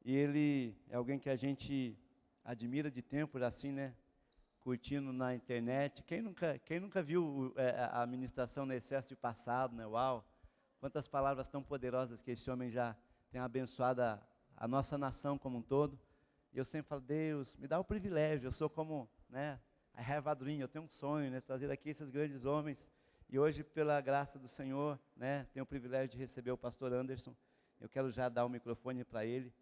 E ele é alguém que a gente admira de tempo, assim, né? Curtindo na internet. Quem nunca viu a ministração no Excesso de Passado, né? Uau! Quantas palavras tão poderosas que esse homem já tem abençoado a nossa nação como um todo. E eu sempre falo, Deus, me dá o privilégio, eu sou como, né? I have a dream, eu tenho um sonho, né? Trazer aqui esses grandes homens. E hoje, pela graça do Senhor, né? Tenho o privilégio de receber o pastor Anderson. Eu quero já dar o microfone para ele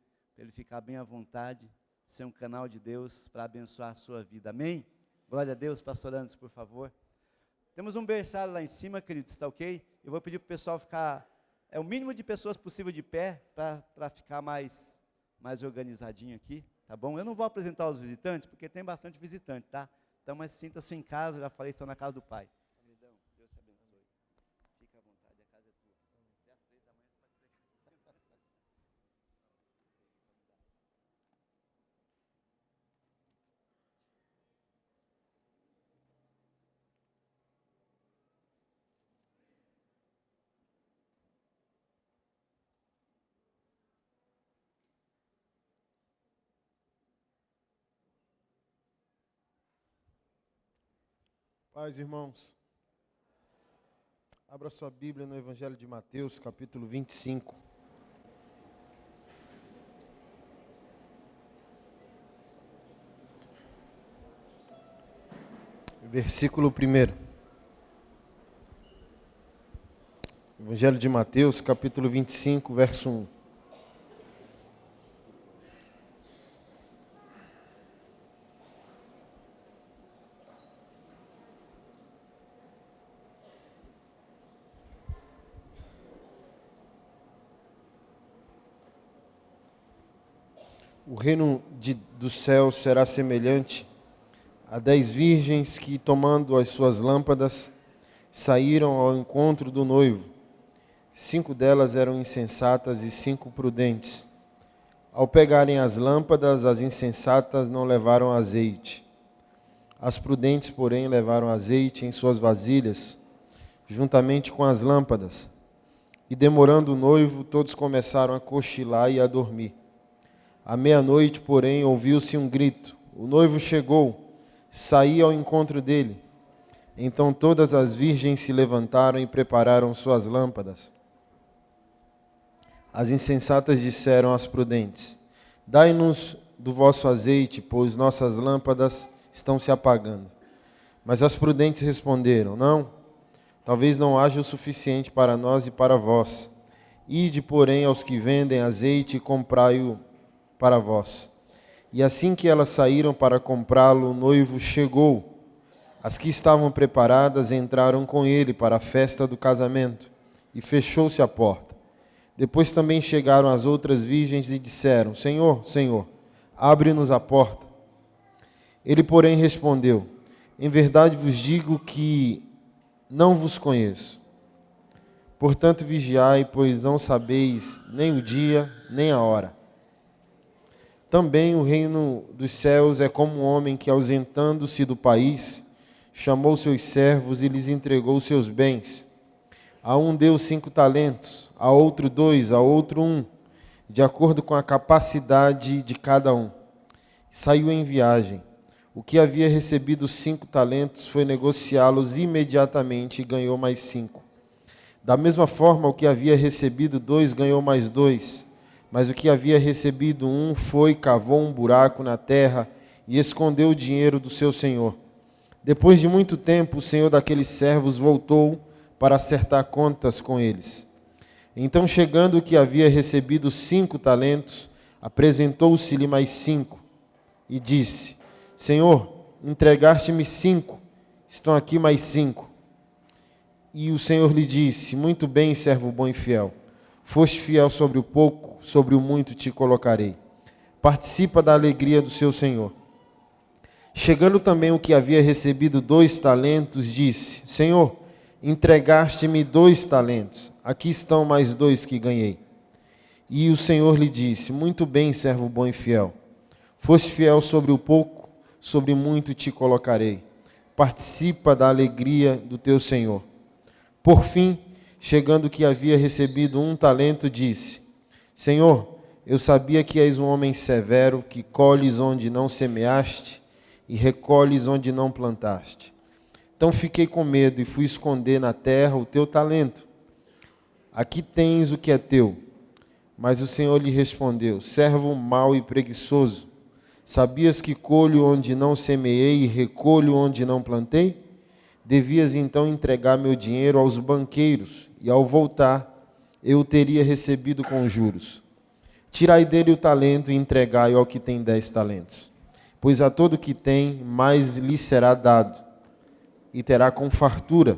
ficar bem à vontade, ser um canal de Deus para abençoar a sua vida. Amém? Glória a Deus, pastor Anderson, por favor. Temos um berçário lá em cima, queridos, está ok? Eu vou pedir para o pessoal ficar, o mínimo de pessoas possível de pé, para ficar mais organizadinho aqui, tá bom? Eu não vou apresentar os visitantes, porque tem bastante visitante, tá? Então, mas sinta-se em casa, já falei, estou na casa do Pai. Deus te abençoe. Fica à vontade, a casa é tua. Até às 3 da manhã você pode ter. Paz, irmãos. Abra sua Bíblia no Evangelho de Mateus, capítulo 25. Versículo 1. Evangelho de Mateus, capítulo 25, verso 1. O reino dos céus será semelhante a 10 virgens que, tomando as suas lâmpadas, saíram ao encontro do noivo. 5 delas eram insensatas e 5 prudentes. Ao pegarem as lâmpadas, as insensatas não levaram azeite. As prudentes, porém, levaram azeite em suas vasilhas, juntamente com as lâmpadas. E demorando o noivo, todos começaram a cochilar e a dormir. À meia-noite, porém, ouviu-se um grito. O noivo chegou, saí ao encontro dele. Então todas as virgens se levantaram e prepararam suas lâmpadas. As insensatas disseram às prudentes: dai-nos do vosso azeite, pois nossas lâmpadas estão se apagando. Mas as prudentes responderam: não, talvez não haja o suficiente para nós e para vós. Ide, porém, aos que vendem azeite e comprai-o para vós. E assim que elas saíram para comprá-lo, o noivo chegou. As que estavam preparadas entraram com ele para a festa do casamento, e fechou-se a porta. Depois também chegaram as outras virgens e disseram: Senhor, Senhor, abre-nos a porta. Ele, porém, respondeu: em verdade vos digo que não vos conheço. Portanto, vigiai, pois não sabeis nem o dia, nem a hora. Também o reino dos céus é como um homem que, ausentando-se do país, chamou seus servos e lhes entregou seus bens. A um deu 5 talentos, a outro 2, a outro 1, de acordo com a capacidade de cada um. Saiu em viagem. O que havia recebido 5 talentos foi negociá-los imediatamente e ganhou mais 5. Da mesma forma, o que havia recebido 2 ganhou mais 2. Mas o que havia recebido 1 foi, cavou um buraco na terra e escondeu o dinheiro do seu senhor. Depois de muito tempo, o senhor daqueles servos voltou para acertar contas com eles. Então, chegando o que havia recebido 5 talentos, apresentou-se-lhe mais 5 e disse: Senhor, entregaste-me 5, estão aqui mais 5. E o senhor lhe disse: muito bem, servo bom e fiel. Foste fiel sobre o pouco, sobre o muito te colocarei. Participa da alegria do seu senhor. Chegando também o que havia recebido 2 talentos, disse: Senhor, entregaste-me 2 talentos. Aqui estão mais 2 que ganhei. E o senhor lhe disse: muito bem, servo bom e fiel. Foste fiel sobre o pouco, sobre o muito te colocarei. Participa da alegria do teu senhor. Por fim, chegando o que havia recebido 1 talento, disse: Senhor, Eu sabia que és um homem severo, que colhes onde não semeaste e recolhes onde não plantaste. Então fiquei com medo e fui esconder na terra o teu talento. Aqui tens o que é teu. Mas o Senhor lhe respondeu: servo mau e preguiçoso, sabias que colho onde não semeei e recolho onde não plantei? Devias então entregar meu dinheiro aos banqueiros, e ao voltar, eu o teria recebido com juros. Tirai dele o talento e entregai-o ao que tem 10 talentos. Pois a todo que tem, mais lhe será dado, e terá com fartura.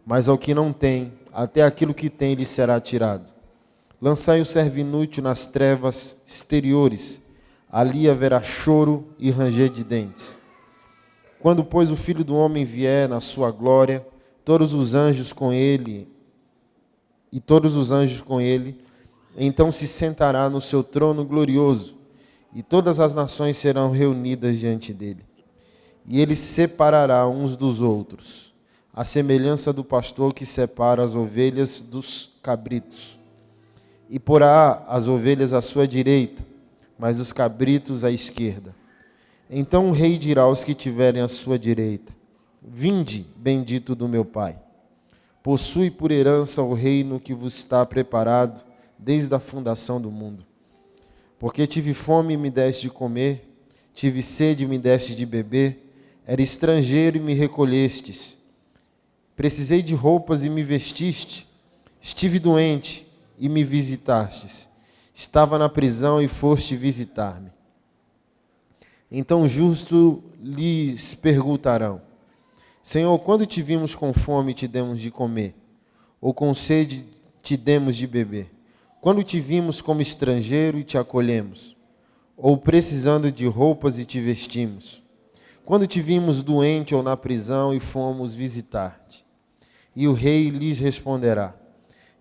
Mas ao que não tem, até aquilo que tem lhe será tirado. Lançai o servo inútil nas trevas exteriores, ali haverá choro e ranger de dentes. Quando, pois, o Filho do Homem vier na sua glória, todos os anjos com ele, então se sentará no seu trono glorioso, e todas as nações serão reunidas diante dele. E ele separará uns dos outros, à semelhança do pastor que separa as ovelhas dos cabritos. E porá as ovelhas à sua direita, mas os cabritos à esquerda. Então o rei dirá aos que tiverem à sua direita: vinde, bendito do meu Pai. Possui por herança o reino que vos está preparado desde a fundação do mundo. Porque tive fome e me deste de comer, tive sede e me deste de beber, era estrangeiro e me recolhestes. Precisei de roupas e me vestiste, estive doente e me visitastes, estava na prisão e foste visitar-me. Então os justos lhes perguntarão: Senhor, quando te vimos com fome te demos de comer, ou com sede te demos de beber? Quando te vimos como estrangeiro e te acolhemos, ou precisando de roupas e te vestimos? Quando te vimos doente ou na prisão e fomos visitar-te? E o rei lhes responderá: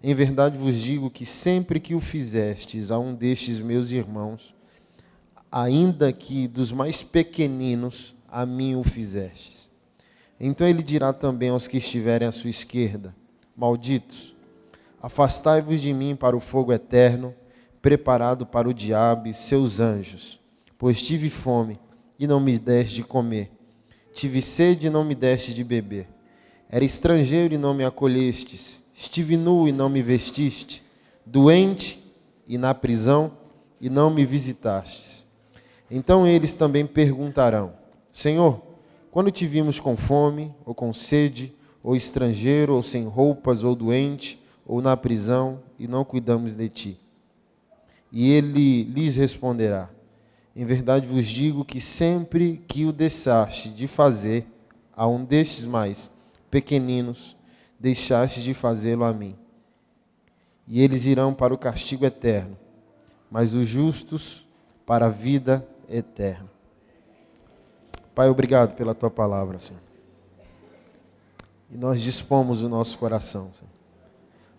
em verdade vos digo que sempre que o fizestes a um destes meus irmãos, ainda que dos mais pequeninos, a mim o fizestes. Então ele dirá também aos que estiverem à sua esquerda: malditos, afastai-vos de mim para o fogo eterno, preparado para o diabo e seus anjos. Pois tive fome e não me deste de comer, tive sede e não me deste de beber, era estrangeiro e não me acolhestes, estive nu e não me vestiste, doente e na prisão e não me visitastes. Então eles também perguntarão: Senhor, quando te vimos com fome, ou com sede, ou estrangeiro, ou sem roupas, ou doente, ou na prisão, e não cuidamos de ti? E ele lhes responderá: em verdade vos digo que sempre que o deixaste de fazer a um destes mais pequeninos, deixaste de fazê-lo a mim. E eles irão para o castigo eterno, mas os justos para a vida eterna. Pai, obrigado pela tua palavra, Senhor. E nós dispomos o nosso coração, Senhor,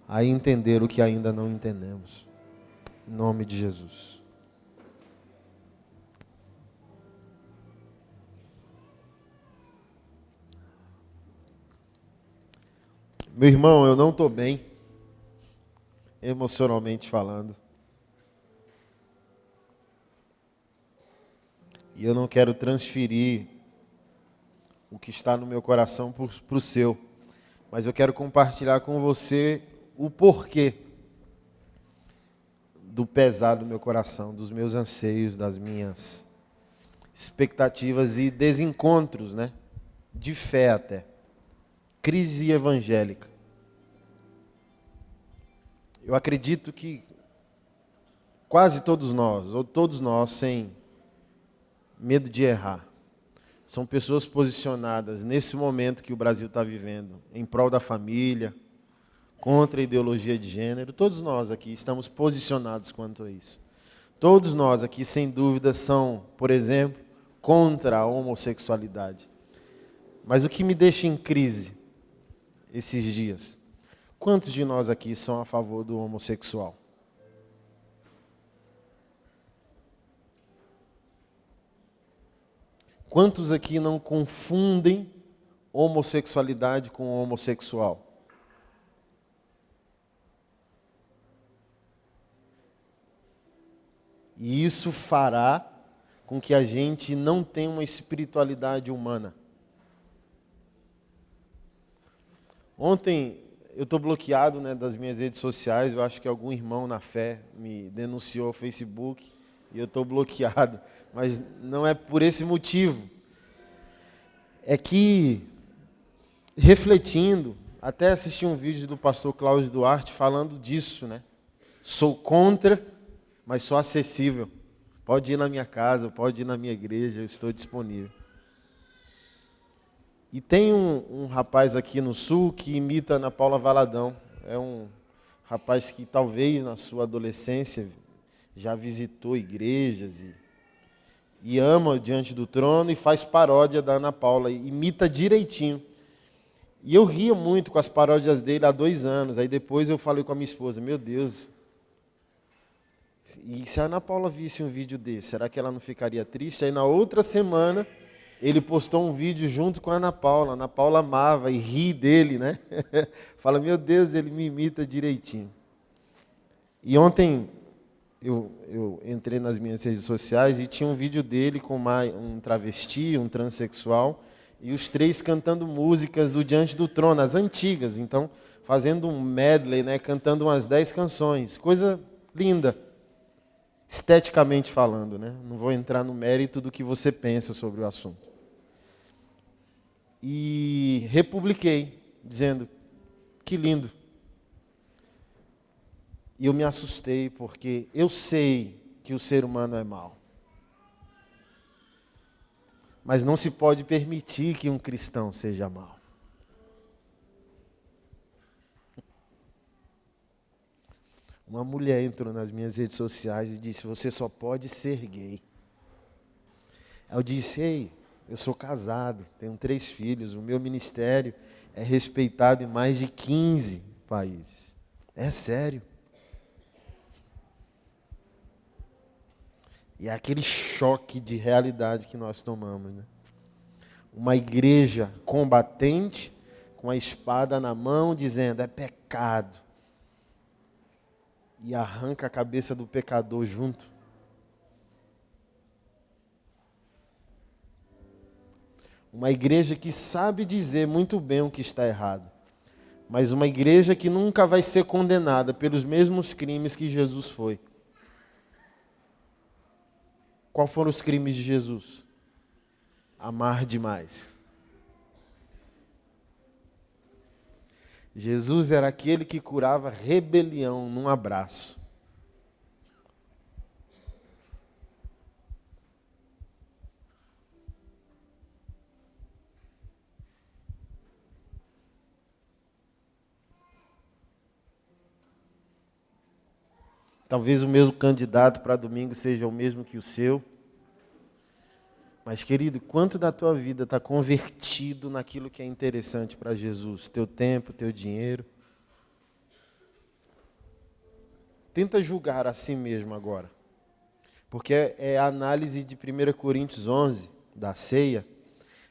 a entender o que ainda não entendemos. Em nome de Jesus. Meu irmão, eu não estou bem, emocionalmente falando. E eu não quero transferir o que está no meu coração para o seu. Mas eu quero compartilhar com você o porquê do pesar do meu coração, dos meus anseios, das minhas expectativas e desencontros, né? De fé até. Crise evangélica. Eu acredito que quase todos nós, ou todos nós, sem medo de errar, são pessoas posicionadas nesse momento que o Brasil está vivendo, em prol da família, contra a ideologia de gênero. Todos nós aqui estamos posicionados quanto a isso. Todos nós aqui, sem dúvida, são, por exemplo, contra a homossexualidade. Mas o que me deixa em crise esses dias? Quantos de nós aqui são a favor do homossexual? Quantos aqui não confundem homossexualidade com homossexual? E isso fará com que a gente não tenha uma espiritualidade humana. Ontem eu estou bloqueado, né, das minhas redes sociais. Eu acho que algum irmão na fé me denunciou ao Facebook e eu estou bloqueado. Mas não é por esse motivo. É que, refletindo, até assisti um vídeo do pastor Cláudio Duarte falando disso, né? Sou contra, mas sou acessível. Pode ir na minha casa, pode ir na minha igreja, eu estou disponível. E tem um rapaz aqui no Sul que imita Ana Paula Valadão. É um rapaz que talvez na sua adolescência já visitou igrejas e ama Diante do Trono e faz paródia da Ana Paula, imita direitinho. E eu ria muito com as paródias dele há 2 anos. Aí depois eu falei com a minha esposa, meu Deus, e se a Ana Paula visse um vídeo desse, será que ela não ficaria triste? Aí na outra semana, ele postou um vídeo junto com a Ana Paula. A Ana Paula amava e ri dele, né? Fala, meu Deus, ele me imita direitinho. E ontem eu entrei nas minhas redes sociais e tinha um vídeo dele com um travesti, um transexual, e os 3 cantando músicas do Diante do Trono, as antigas. Então, fazendo um medley, né? Cantando umas 10 canções. Coisa linda. Esteticamente falando, né? Não vou entrar no mérito do que você pensa sobre o assunto. E republiquei, dizendo, que lindo. E eu me assustei, porque eu sei que o ser humano é mau. Mas não se pode permitir que um cristão seja mau. Uma mulher entrou nas minhas redes sociais e disse, você só pode ser gay. Eu disse, ei, eu sou casado, tenho 3 filhos, o meu ministério é respeitado em mais de 15 países. É sério. E é aquele choque de realidade que nós tomamos, né? Uma igreja combatente, com a espada na mão, dizendo, é pecado. E arranca a cabeça do pecador junto. Uma igreja que sabe dizer muito bem o que está errado. Mas uma igreja que nunca vai ser condenada pelos mesmos crimes que Jesus foi. Qual foram os crimes de Jesus? Amar demais. Jesus era aquele que curava rebelião num abraço. Talvez o meu candidato para domingo seja o mesmo que o seu. Mas, querido, quanto da tua vida está convertido naquilo que é interessante para Jesus? Teu tempo, teu dinheiro? Tenta julgar a si mesmo agora. Porque é a análise de 1 Coríntios 11, da ceia.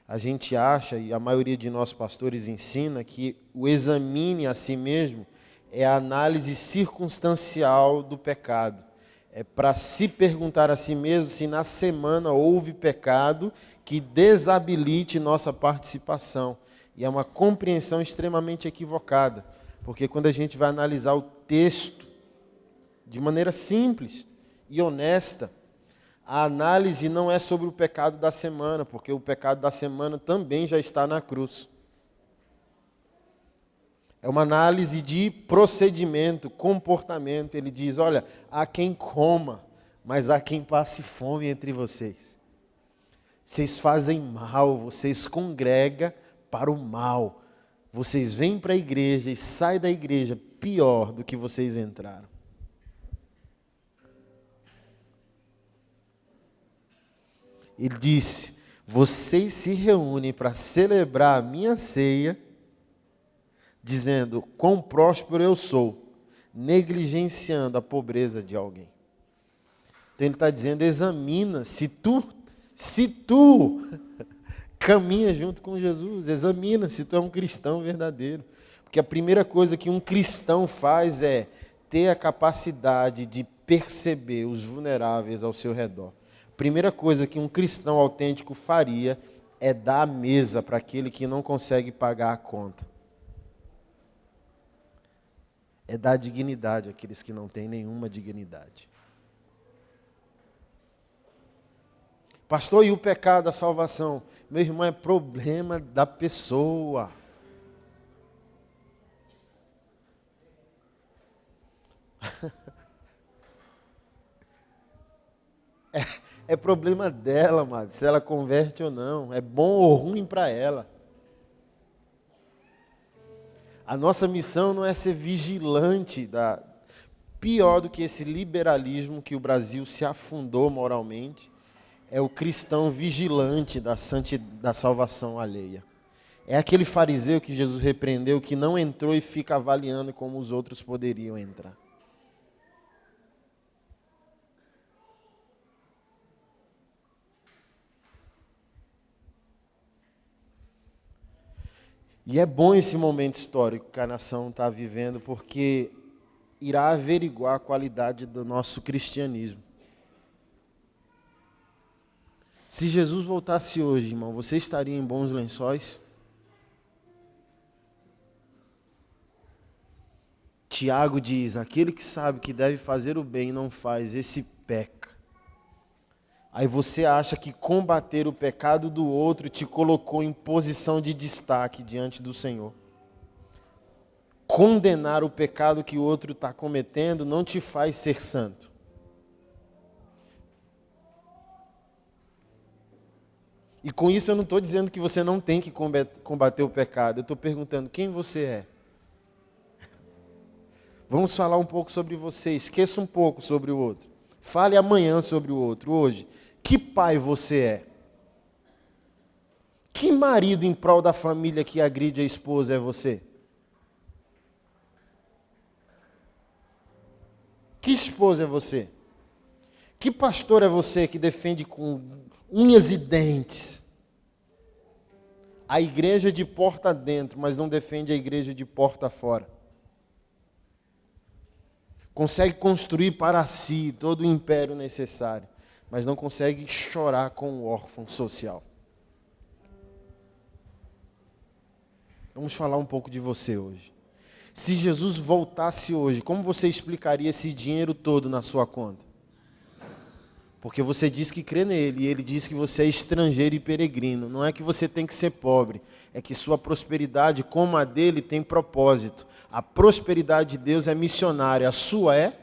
A gente acha, e a maioria de nós pastores ensina, que o examine a si mesmo é a análise circunstancial do pecado. É para se perguntar a si mesmo se na semana houve pecado que desabilite nossa participação. E é uma compreensão extremamente equivocada, porque quando a gente vai analisar o texto de maneira simples e honesta, a análise não é sobre o pecado da semana, porque o pecado da semana também já está na cruz. É uma análise de procedimento, comportamento. Ele diz, olha, há quem coma, mas há quem passe fome entre vocês. Vocês fazem mal, vocês congregam para o mal. Vocês vêm para a igreja e saem da igreja pior do que vocês entraram. Ele disse, vocês se reúnem para celebrar a minha ceia, dizendo, quão próspero eu sou, negligenciando a pobreza de alguém. Então ele está dizendo, examina, se tu caminha junto com Jesus, examina se tu é um cristão verdadeiro. Porque a primeira coisa que um cristão faz é ter a capacidade de perceber os vulneráveis ao seu redor. Primeira coisa que um cristão autêntico faria é dar a mesa para aquele que não consegue pagar a conta. É dar dignidade àqueles que não têm nenhuma dignidade. Pastor, e o pecado, a salvação? Meu irmão, é problema da pessoa. É problema dela, amado, se ela converte ou não. É bom ou ruim para ela. A nossa missão não é ser vigilante pior do que esse liberalismo que o Brasil se afundou moralmente, é o cristão vigilante da salvação alheia. É aquele fariseu que Jesus repreendeu, que não entrou e fica avaliando como os outros poderiam entrar. E é bom esse momento histórico que a nação está vivendo, porque irá averiguar a qualidade do nosso cristianismo. Se Jesus voltasse hoje, irmão, você estaria em bons lençóis? Tiago diz, aquele que sabe que deve fazer o bem e não faz, esse peca. Aí você acha que combater o pecado do outro te colocou em posição de destaque diante do Senhor. Condenar o pecado que o outro está cometendo não te faz ser santo. E com isso eu não estou dizendo que você não tem que combater o pecado. Eu estou perguntando quem você é. Vamos falar um pouco sobre você. Esqueça um pouco sobre o outro. Fale amanhã sobre o outro. Hoje, que pai você é? Que marido em prol da família que agride a esposa é você? Que esposa é você? Que pastor é você que defende com unhas e dentes a igreja de porta dentro, mas não defende a igreja de porta fora? Consegue construir para si todo o império necessário, mas não consegue chorar com o órfão social. Vamos falar um pouco de você hoje. Se Jesus voltasse hoje, como você explicaria esse dinheiro todo na sua conta? Porque você diz que crê nele, e ele diz que você é estrangeiro e peregrino. Não é que você tem que ser pobre, é que sua prosperidade, como a dele, tem propósito. A prosperidade de Deus é missionária, a sua é?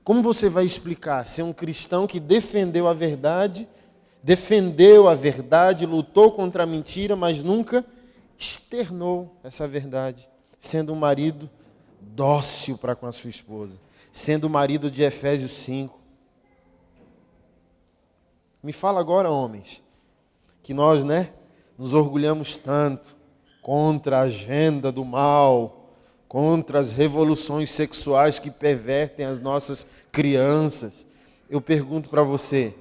Como você vai explicar ser um cristão que defendeu a verdade, lutou contra a mentira, mas nunca externou essa verdade, sendo um marido dócil para com a sua esposa, sendo o marido de Efésios 5. Me fala agora, homens, que nós, nos orgulhamos tanto contra a agenda do mal, contra as revoluções sexuais que pervertem as nossas crianças. Eu pergunto para você,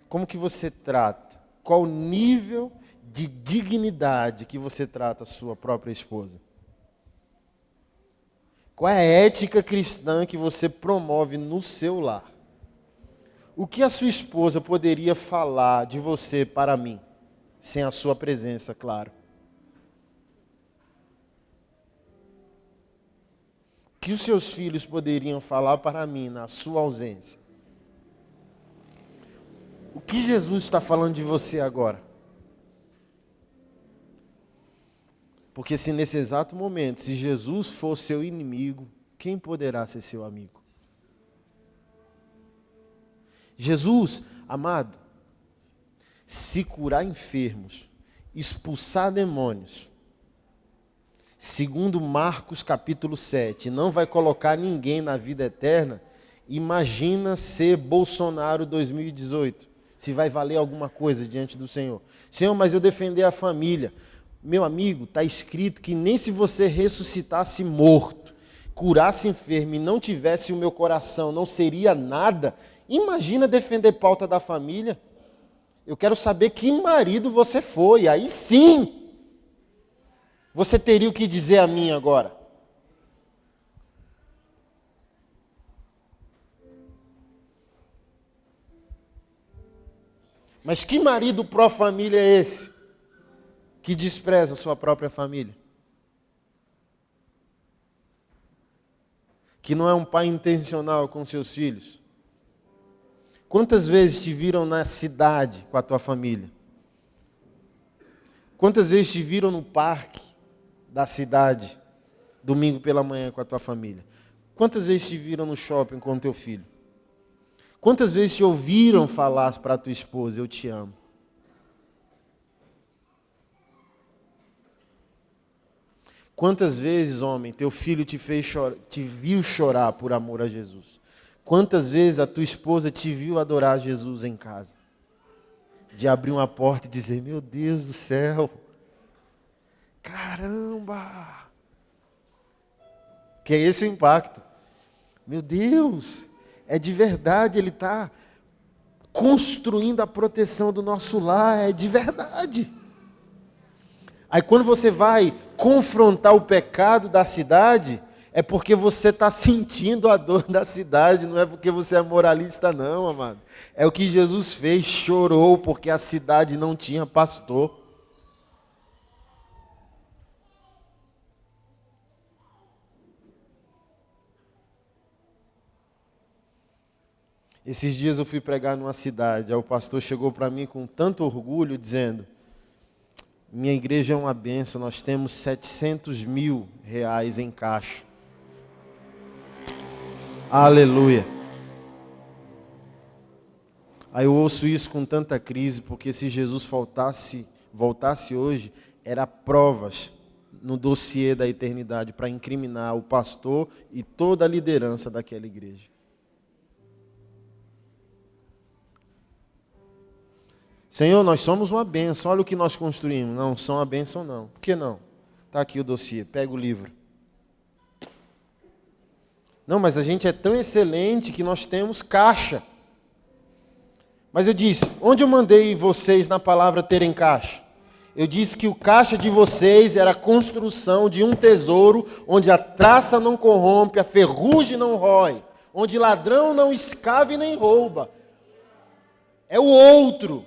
como que você trata? Qual o nível de dignidade que você trata a sua própria esposa? Qual é a ética cristã que você promove no seu lar? O que a sua esposa poderia falar de você para mim, sem a sua presença, claro? O que os seus filhos poderiam falar para mim na sua ausência? O que Jesus está falando de você agora? Porque se nesse exato momento, se Jesus for seu inimigo, quem poderá ser seu amigo? Jesus, amado, se curar enfermos, expulsar demônios, segundo Marcos capítulo 7, não vai colocar ninguém na vida eterna, imagina ser Bolsonaro 2018, se vai valer alguma coisa diante do Senhor. Senhor, mas eu defender a família. Meu amigo, está escrito que nem se você ressuscitasse morto, curasse enfermo e não tivesse o meu coração, não seria nada. Imagina defender pauta da família. Eu quero saber que marido você foi. Aí sim, você teria o que dizer a mim agora. Mas que marido pró-família é esse? Que despreza a sua própria família? Que não é um pai intencional com seus filhos? Quantas vezes te viram na cidade com a tua família? Quantas vezes te viram no parque da cidade, domingo pela manhã com a tua família? Quantas vezes te viram no shopping com o teu filho? Quantas vezes te ouviram falar para a tua esposa, eu te amo? Quantas vezes, homem, teu filho te viu chorar por amor a Jesus? Quantas vezes a tua esposa te viu adorar Jesus em casa? De abrir uma porta e dizer, meu Deus do céu, caramba! Que é esse o impacto. Meu Deus, é de verdade, Ele está construindo a proteção do nosso lar, é de verdade. Aí quando você vai confrontar o pecado da cidade, é porque você está sentindo a dor da cidade, não é porque você é moralista não, amado. É o que Jesus fez, chorou porque a cidade não tinha pastor. Esses dias eu fui pregar numa cidade, aí o pastor chegou para mim com tanto orgulho, dizendo, minha igreja é uma bênção, nós temos 700 mil reais em caixa. Aleluia. Aí eu ouço isso com tanta crise, porque se Jesus voltasse hoje, era provas no dossiê da eternidade para incriminar o pastor e toda a liderança daquela igreja. Senhor, nós somos uma bênção, olha o que nós construímos. Não, são uma bênção não. Por que não? Está aqui o dossiê, pega o livro. Não, mas a gente é tão excelente que nós temos caixa. Mas eu disse, onde eu mandei vocês na palavra terem caixa? Eu disse que o caixa de vocês era a construção de um tesouro onde a traça não corrompe, a ferrugem não rói, onde ladrão não escava e nem rouba. É o outro.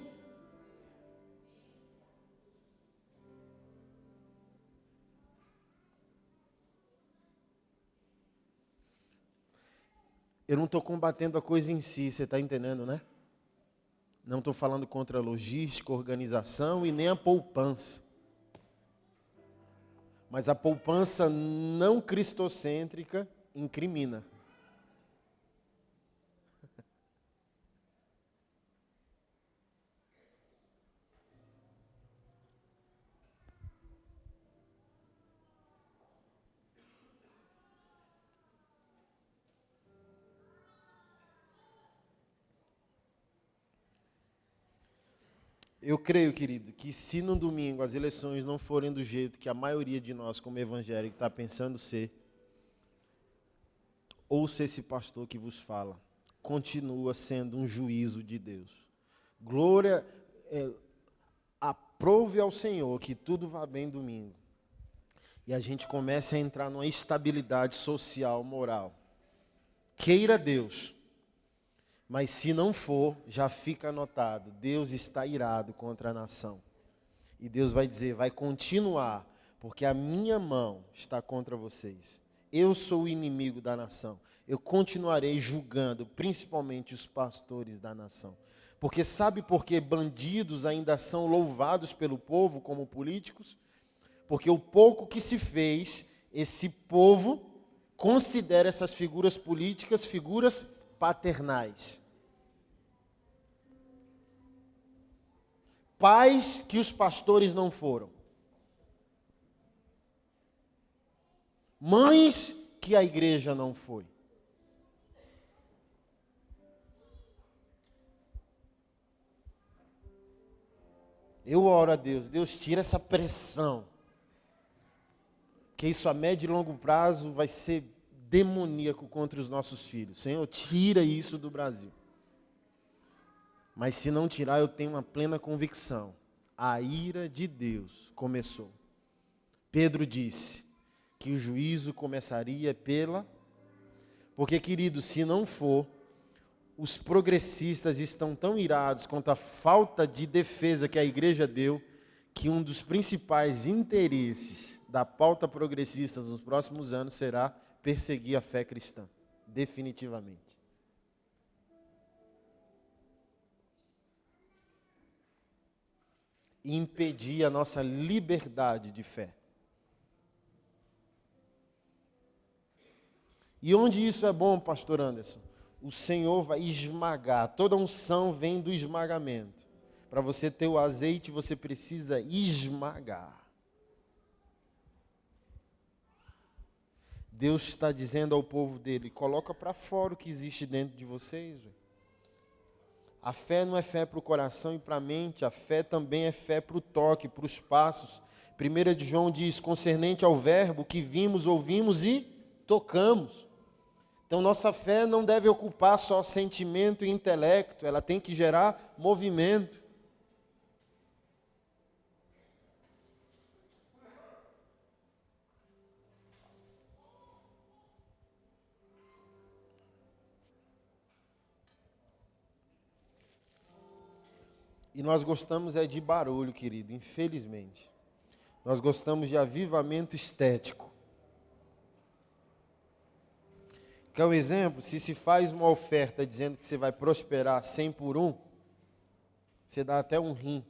Eu não estou combatendo a coisa em si, você está entendendo, né? Não estou falando contra a logística, organização e nem a poupança. Mas a poupança não cristocêntrica incrimina. Eu creio, querido, que se no domingo as eleições não forem do jeito que a maioria de nós, como evangélico, está pensando ser, ouça esse pastor que vos fala, continua sendo um juízo de Deus. Glória, aprove ao Senhor que tudo vá bem domingo. E a gente começa a entrar numa estabilidade social, moral. Queira Deus. Mas se não for, já fica anotado, Deus está irado contra a nação. E Deus vai dizer, vai continuar, porque a minha mão está contra vocês. Eu sou o inimigo da nação. Eu continuarei julgando, principalmente os pastores da nação. Porque sabe por que bandidos ainda são louvados pelo povo como políticos? Porque o pouco que se fez, esse povo considera essas figuras políticas figuras paternais. Pais que os pastores não foram. Mães que a igreja não foi. Eu oro a Deus, Deus tira essa pressão. Que isso a médio e longo prazo vai ser demoníaco contra os nossos filhos. Senhor, tira isso do Brasil. Mas se não tirar, eu tenho uma plena convicção. A ira de Deus começou. Pedro disse que o juízo começaria pela... Porque, querido, se não for, os progressistas estão tão irados contra a falta de defesa que a igreja deu, que um dos principais interesses da pauta progressista nos próximos anos será perseguir a fé cristã, definitivamente. E impedir a nossa liberdade de fé. E onde isso é bom, pastor Anderson? O Senhor vai esmagar, toda unção vem do esmagamento. Para você ter o azeite, você precisa esmagar. Deus está dizendo ao povo dele, coloca para fora o que existe dentro de vocês. A fé não é fé para o coração e para a mente, a fé também é fé para o toque, para os passos. 1 de João diz, concernente ao verbo que vimos, ouvimos e tocamos. Então nossa fé não deve ocupar só sentimento e intelecto, ela tem que gerar movimento. E nós gostamos é de barulho, querido, infelizmente. Nós gostamos de avivamento estético. Quer um exemplo? Se faz uma oferta dizendo que você vai prosperar 100 por 1, você dá até um rim.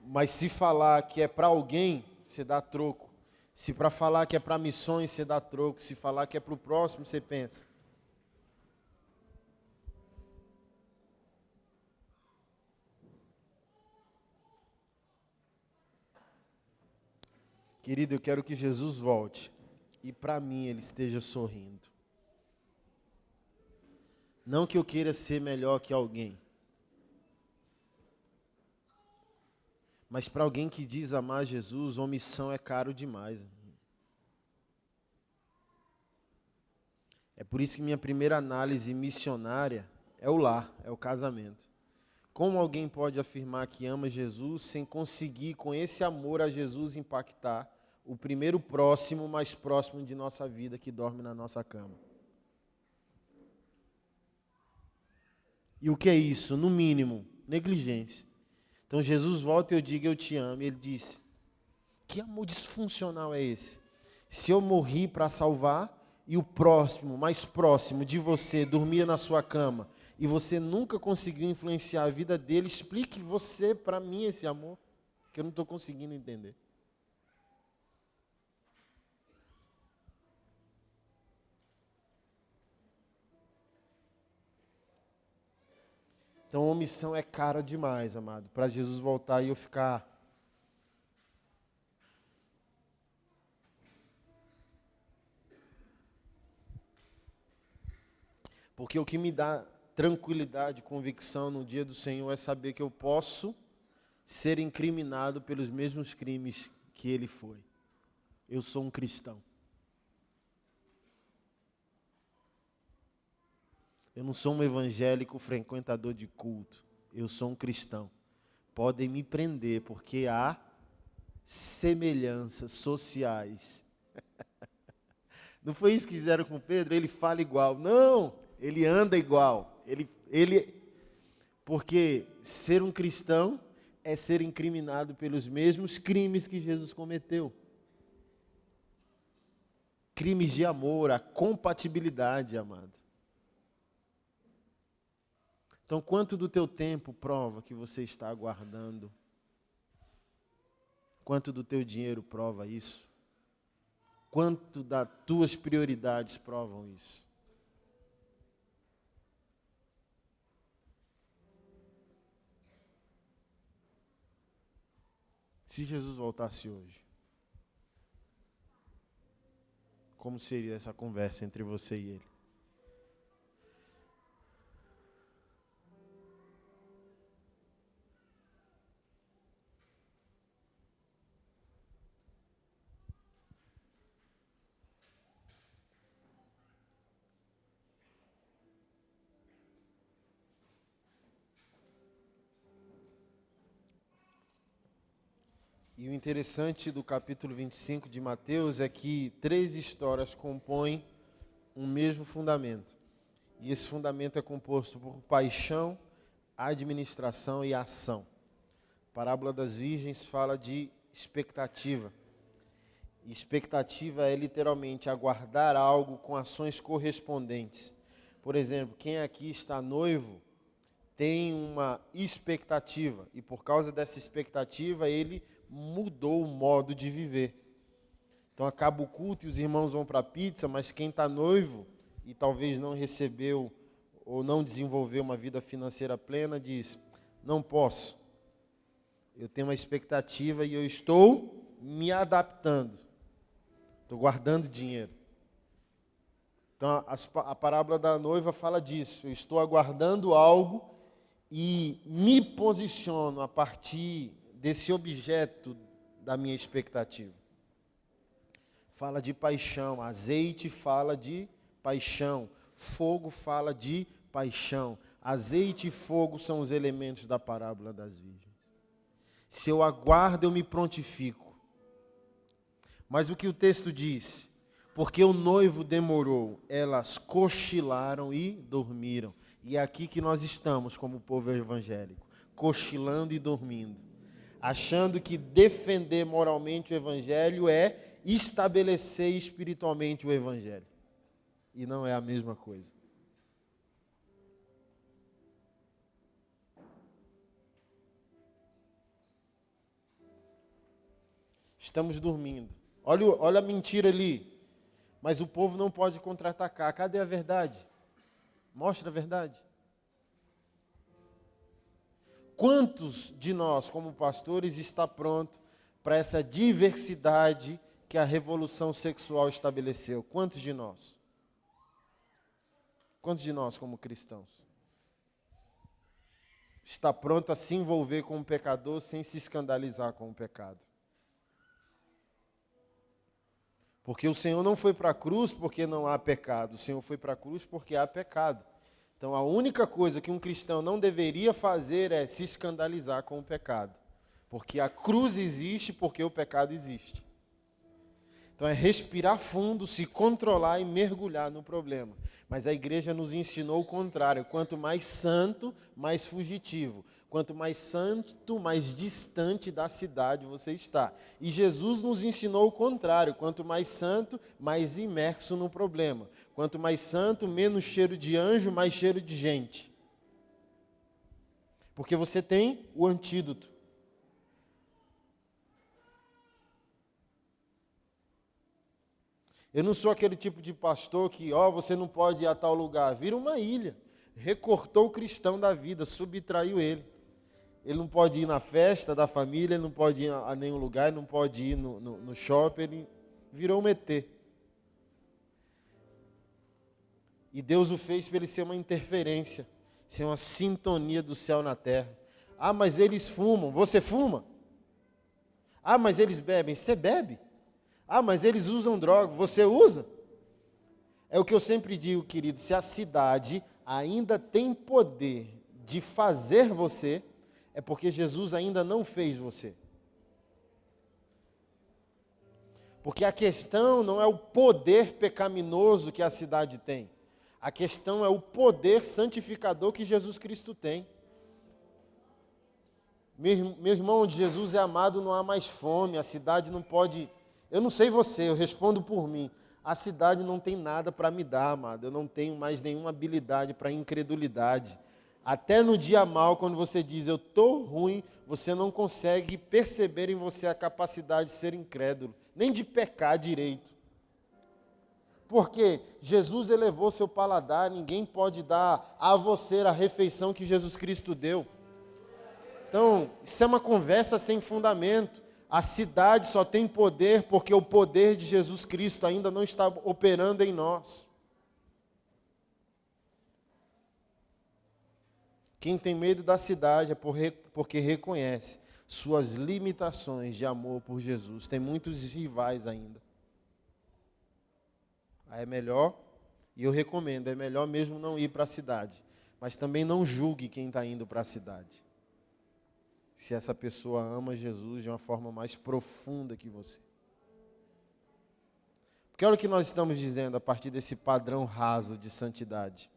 Mas se falar que é para alguém, você dá troco. Se para falar que é para missões, você dá troco. Se falar que é para o próximo, você pensa. Querido, eu quero que Jesus volte e para mim ele esteja sorrindo. Não que eu queira ser melhor que alguém, mas para alguém que diz amar Jesus, omissão é caro demais. É por isso que minha primeira análise missionária é o lar, é o casamento. Como alguém pode afirmar que ama Jesus sem conseguir, com esse amor a Jesus, impactar o primeiro próximo, mais próximo de nossa vida, que dorme na nossa cama? E o que é isso? No mínimo, negligência. Então Jesus volta e eu digo, eu te amo. E ele disse, que amor disfuncional é esse? Se eu morri para salvar e o próximo, mais próximo de você, dormia na sua cama e você nunca conseguiu influenciar a vida dele, explique você para mim esse amor, que eu não estou conseguindo entender. Então, omissão é cara demais, amado, para Jesus voltar e eu ficar... Porque o que me dá tranquilidade, convicção no dia do Senhor é saber que eu posso ser incriminado pelos mesmos crimes que ele foi. Eu sou um cristão. Eu não sou um evangélico frequentador de culto. Eu sou um cristão. Podem me prender porque há semelhanças sociais. Não foi isso que fizeram com Pedro? Ele fala igual. Não, ele anda igual. Porque ser um cristão é ser incriminado pelos mesmos crimes que Jesus cometeu. Crimes de amor, a compatibilidade, amado. Então, quanto do teu tempo prova que você está aguardando? Quanto do teu dinheiro prova isso? Quanto das tuas prioridades provam isso? Se Jesus voltasse hoje, como seria essa conversa entre você e ele? E o interessante do capítulo 25 de Mateus é que 3 histórias compõem um mesmo fundamento. E esse fundamento é composto por paixão, administração e ação. A parábola das virgens fala de expectativa. E expectativa é literalmente aguardar algo com ações correspondentes. Por exemplo, quem aqui está noivo tem uma expectativa. E por causa dessa expectativa, ele mudou o modo de viver. Então acaba o culto e os irmãos vão para a pizza, mas quem está noivo e talvez não recebeu ou não desenvolveu uma vida financeira plena, diz, não posso. Eu tenho uma expectativa e eu estou me adaptando. Estou guardando dinheiro. Então a parábola da noiva fala disso. Eu estou aguardando algo e me posiciono a partir desse objeto da minha expectativa. Fala de paixão, azeite fala de paixão, fogo fala de paixão. Azeite e fogo são os elementos da parábola das virgens. Se eu aguardo, eu me prontifico. Mas o que o texto diz? Porque o noivo demorou, elas cochilaram e dormiram. E é aqui que nós estamos como povo evangélico, cochilando e dormindo, achando que defender moralmente o evangelho é estabelecer espiritualmente o evangelho. E não é a mesma coisa. Estamos dormindo. Olha a mentira ali. Mas o povo não pode contra-atacar. Cadê a verdade? Mostra a verdade. Quantos de nós, como pastores, está pronto para essa diversidade que a revolução sexual estabeleceu? Quantos de nós? Quantos de nós, como cristãos? Está pronto a se envolver com o pecador sem se escandalizar com o pecado? Porque o Senhor não foi para a cruz porque não há pecado. O Senhor foi para a cruz porque há pecado. Então, a única coisa que um cristão não deveria fazer é se escandalizar com o pecado. Porque a cruz existe porque o pecado existe. Então, é respirar fundo, se controlar e mergulhar no problema. Mas a igreja nos ensinou o contrário. Quanto mais santo, mais fugitivo. Quanto mais santo, mais distante da cidade você está. E Jesus nos ensinou o contrário. Quanto mais santo, mais imerso no problema. Quanto mais santo, menos cheiro de anjo, mais cheiro de gente. Porque você tem o antídoto. Eu não sou aquele tipo de pastor que, você não pode ir a tal lugar. Vira uma ilha. Recortou o cristão da vida, subtraiu ele. Ele não pode ir na festa da família, ele não pode ir a nenhum lugar, ele não pode ir no shopping, ele virou um ET. E Deus o fez para ele ser uma interferência, ser uma sintonia do céu na terra. Ah, mas eles fumam, você fuma? Ah, mas eles bebem, você bebe? Ah, mas eles usam droga, você usa? É o que eu sempre digo, querido, se a cidade ainda tem poder de fazer você, é porque Jesus ainda não fez você. Porque a questão não é o poder pecaminoso que a cidade tem. A questão é o poder santificador que Jesus Cristo tem. Meu irmão, onde Jesus é amado não há mais fome, a cidade não pode... Eu não sei você, eu respondo por mim. A cidade não tem nada para me dar, amado. Eu não tenho mais nenhuma habilidade para incredulidade. Até no dia mal, quando você diz, eu estou ruim, você não consegue perceber em você a capacidade de ser incrédulo, nem de pecar direito. Porque Jesus elevou seu paladar, ninguém pode dar a você a refeição que Jesus Cristo deu. Então, isso é uma conversa sem fundamento. A cidade só tem poder porque o poder de Jesus Cristo ainda não está operando em nós. Quem tem medo da cidade é porque reconhece suas limitações de amor por Jesus. Tem muitos rivais ainda. Aí é melhor, e eu recomendo, é melhor mesmo não ir para a cidade. Mas também não julgue quem está indo para a cidade. se essa pessoa ama Jesus de uma forma mais profunda que você. Porque olha o que nós estamos dizendo a partir desse padrão raso de santidade.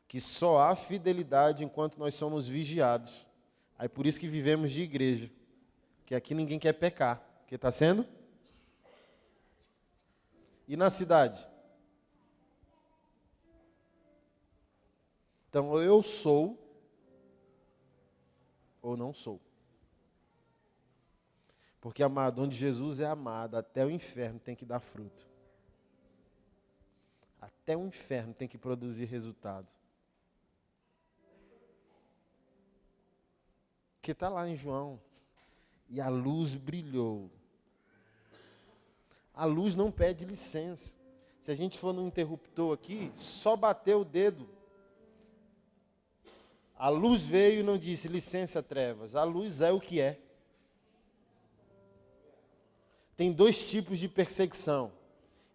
Que só há fidelidade enquanto nós somos vigiados. Aí por isso que vivemos de igreja. Que aqui ninguém quer pecar. Porque está sendo? E na cidade? Então, ou eu sou, ou não sou. Porque, amado, onde Jesus é amado, até o inferno tem que dar fruto. Até o inferno tem que produzir resultado. Porque está lá em João. E a luz brilhou. A luz não pede licença. Se a gente for no interruptor aqui, só bater o dedo. A luz veio e não disse, licença, trevas. A luz é o que é. Tem dois tipos de perseguição.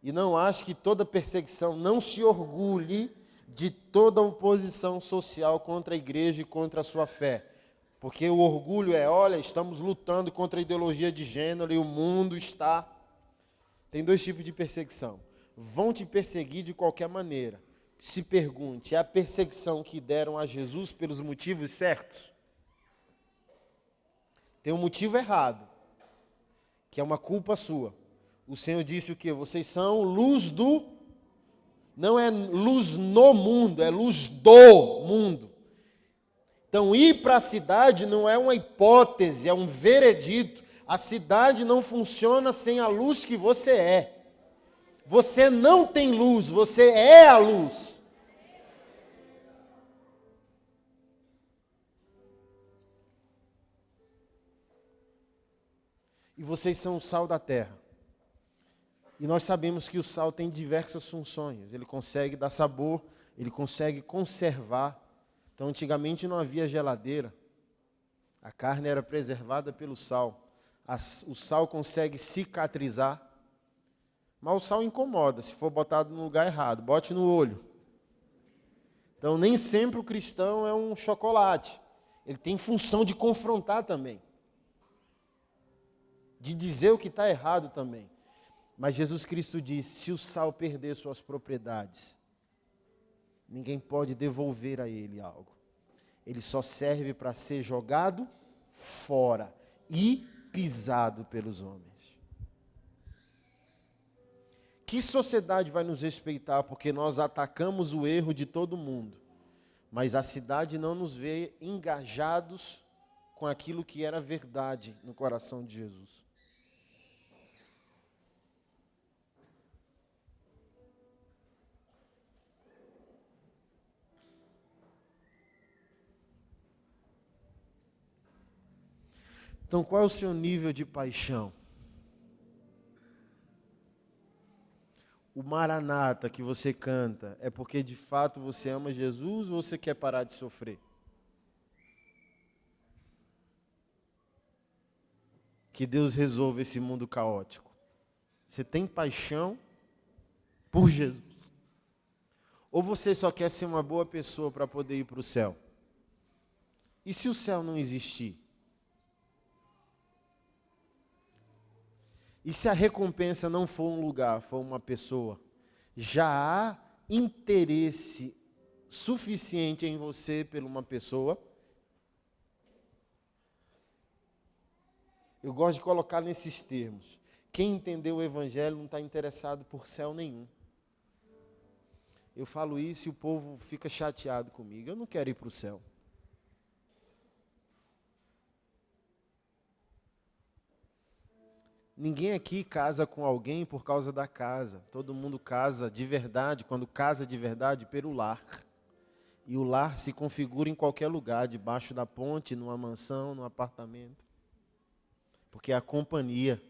E não acho que toda perseguição não se orgulhe de toda oposição social contra a igreja e contra a sua fé. Porque o orgulho é, olha, estamos lutando contra a ideologia de gênero e o mundo está... Tem dois tipos de perseguição. Vão te perseguir de qualquer maneira. Se pergunte, é a perseguição que deram a Jesus pelos motivos certos? Tem um motivo errado, que é uma culpa sua. O Senhor disse o quê? Vocês são luz do... Não é luz no mundo, é luz do mundo. Então, ir para a cidade não é uma hipótese, é um veredito. A cidade não funciona sem a luz que você é. Você não tem luz, você é a luz. E vocês são o sal da terra. E nós sabemos que o sal tem diversas funções. Ele consegue dar sabor, ele consegue conservar. Então, antigamente não havia geladeira. A carne era preservada pelo sal. O sal consegue cicatrizar. Mas o sal incomoda, se for botado no lugar errado. Bote no olho. Então, nem sempre o cristão é um chocolate. Ele tem função de confrontar também. De dizer o que está errado também. Mas Jesus Cristo disse, se o sal perder suas propriedades, ninguém pode devolver a ele algo. Ele só serve para ser jogado fora e pisado pelos homens. Que sociedade vai nos respeitar porque nós atacamos o erro de todo mundo, mas a cidade não nos vê engajados com aquilo que era verdade no coração de Jesus? Então, qual é o seu nível de paixão? O Maranata que você canta é porque de fato você ama Jesus ou você quer parar de sofrer? Que Deus resolva esse mundo caótico. Você tem paixão por Jesus? Ou você só quer ser uma boa pessoa para poder ir para o céu? E se o céu não existir? E se a recompensa não for um lugar, for uma pessoa? Já há interesse suficiente em você por uma pessoa? Eu gosto de colocar nesses termos. Quem entendeu o Evangelho não está interessado por céu nenhum. Eu falo isso e o povo fica chateado comigo. Eu não quero ir para o céu. Ninguém aqui casa com alguém por causa da casa. Todo mundo casa de verdade, quando casa de verdade, pelo lar. E o lar se configura em qualquer lugar, debaixo da ponte, numa mansão, num apartamento. Porque é a companhia.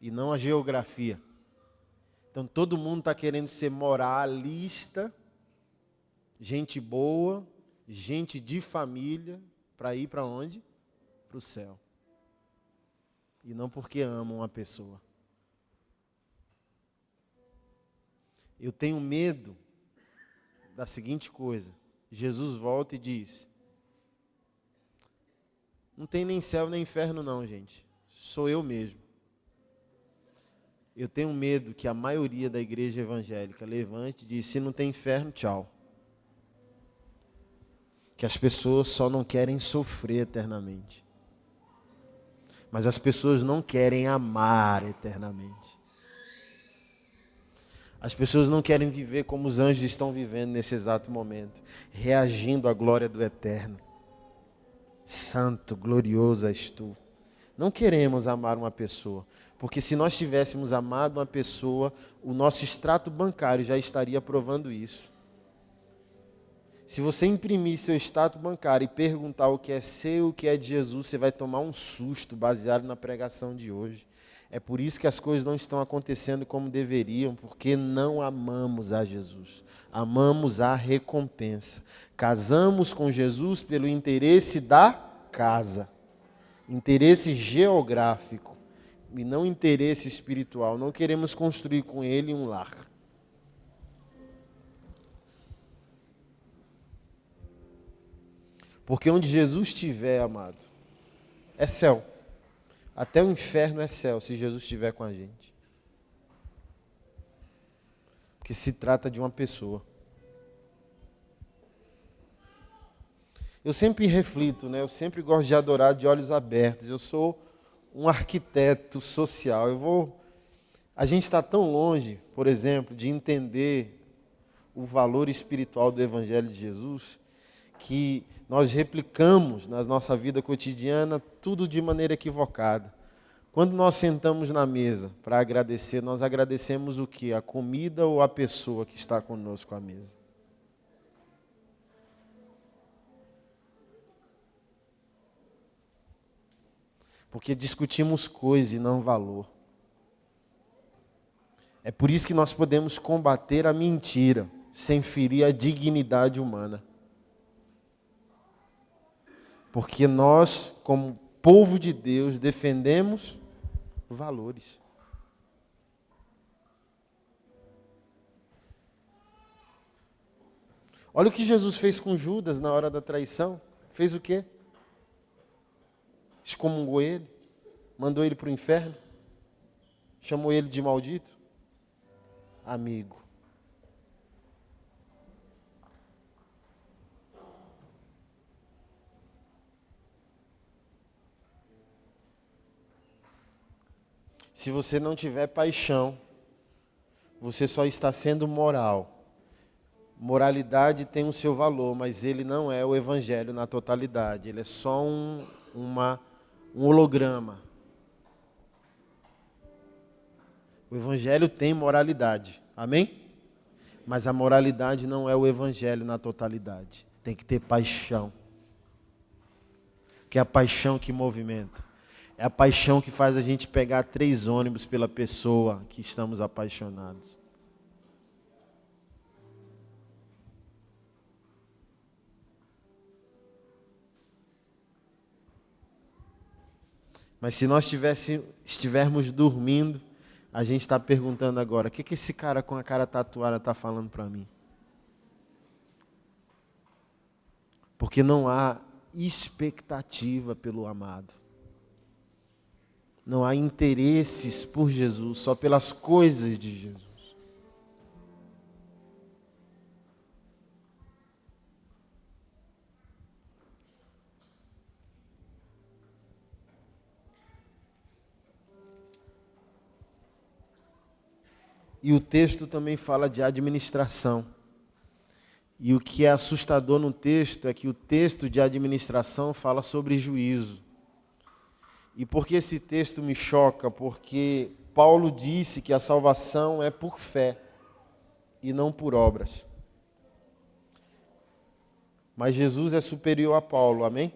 E não a geografia. Então todo mundo está querendo ser moralista, gente boa, gente de família, para ir para onde? Para o céu. E não porque amam uma pessoa. Eu tenho medo da seguinte coisa. Jesus volta e diz, Não tem nem céu nem inferno não, gente. Sou eu mesmo. Eu tenho medo que a maioria da igreja evangélica levante e diz, se não tem inferno, tchau. Que as pessoas só não querem sofrer eternamente. Mas as pessoas não querem amar eternamente. As pessoas não querem viver como os anjos estão vivendo nesse exato momento, reagindo à glória do eterno. Santo, glorioso és tu. Não queremos amar uma pessoa, porque se nós tivéssemos amado uma pessoa, o nosso extrato bancário já estaria provando isso. Se você imprimir seu extrato bancário e perguntar o que é seu, o que é de Jesus, você vai tomar um susto baseado na pregação de hoje. É por isso que as coisas não estão acontecendo como deveriam, porque não amamos a Jesus. Amamos a recompensa. Casamos com Jesus pelo interesse da casa. Interesse geográfico e não interesse espiritual. Não queremos construir com ele um lar. Porque onde Jesus estiver, amado, é céu. Até o inferno é céu, se Jesus estiver com a gente. Porque se trata de uma pessoa. Eu sempre reflito, né? Eu sempre gosto de adorar de olhos abertos. Eu sou um arquiteto social. A gente está tão longe, por exemplo, de entender o valor espiritual do Evangelho de Jesus, que nós replicamos na nossa vida cotidiana tudo de maneira equivocada. Quando nós sentamos na mesa para agradecer, nós agradecemos o quê? A comida ou a pessoa que está conosco à mesa? Porque discutimos coisa e não valor. É por isso que nós podemos combater a mentira, sem ferir a dignidade humana. Porque nós, como povo de Deus, defendemos valores. Olha o que Jesus fez com Judas na hora da traição. Fez o quê? Excomungou ele, mandou ele para o inferno, chamou ele de maldito. Amigo. Se você não tiver paixão, você só está sendo moral. Moralidade tem o seu valor, mas ele não é o evangelho na totalidade. Ele é só um holograma. O evangelho tem moralidade, amém? Mas a moralidade não é o evangelho na totalidade. Tem que ter paixão. Que é a paixão que movimenta. É a paixão que faz a gente pegar 3 ônibus pela pessoa que estamos apaixonados. Mas se nós estivermos dormindo, a gente está perguntando agora, o que esse cara com a cara tatuada está falando para mim? Porque não há expectativa pelo amado. Não há interesses por Jesus, só pelas coisas de Jesus. E o texto também fala de administração. E o que é assustador no texto é que o texto de administração fala sobre juízo. E por que esse texto me choca? Porque Paulo disse que a salvação é por fé e não por obras. Mas Jesus é superior a Paulo, amém?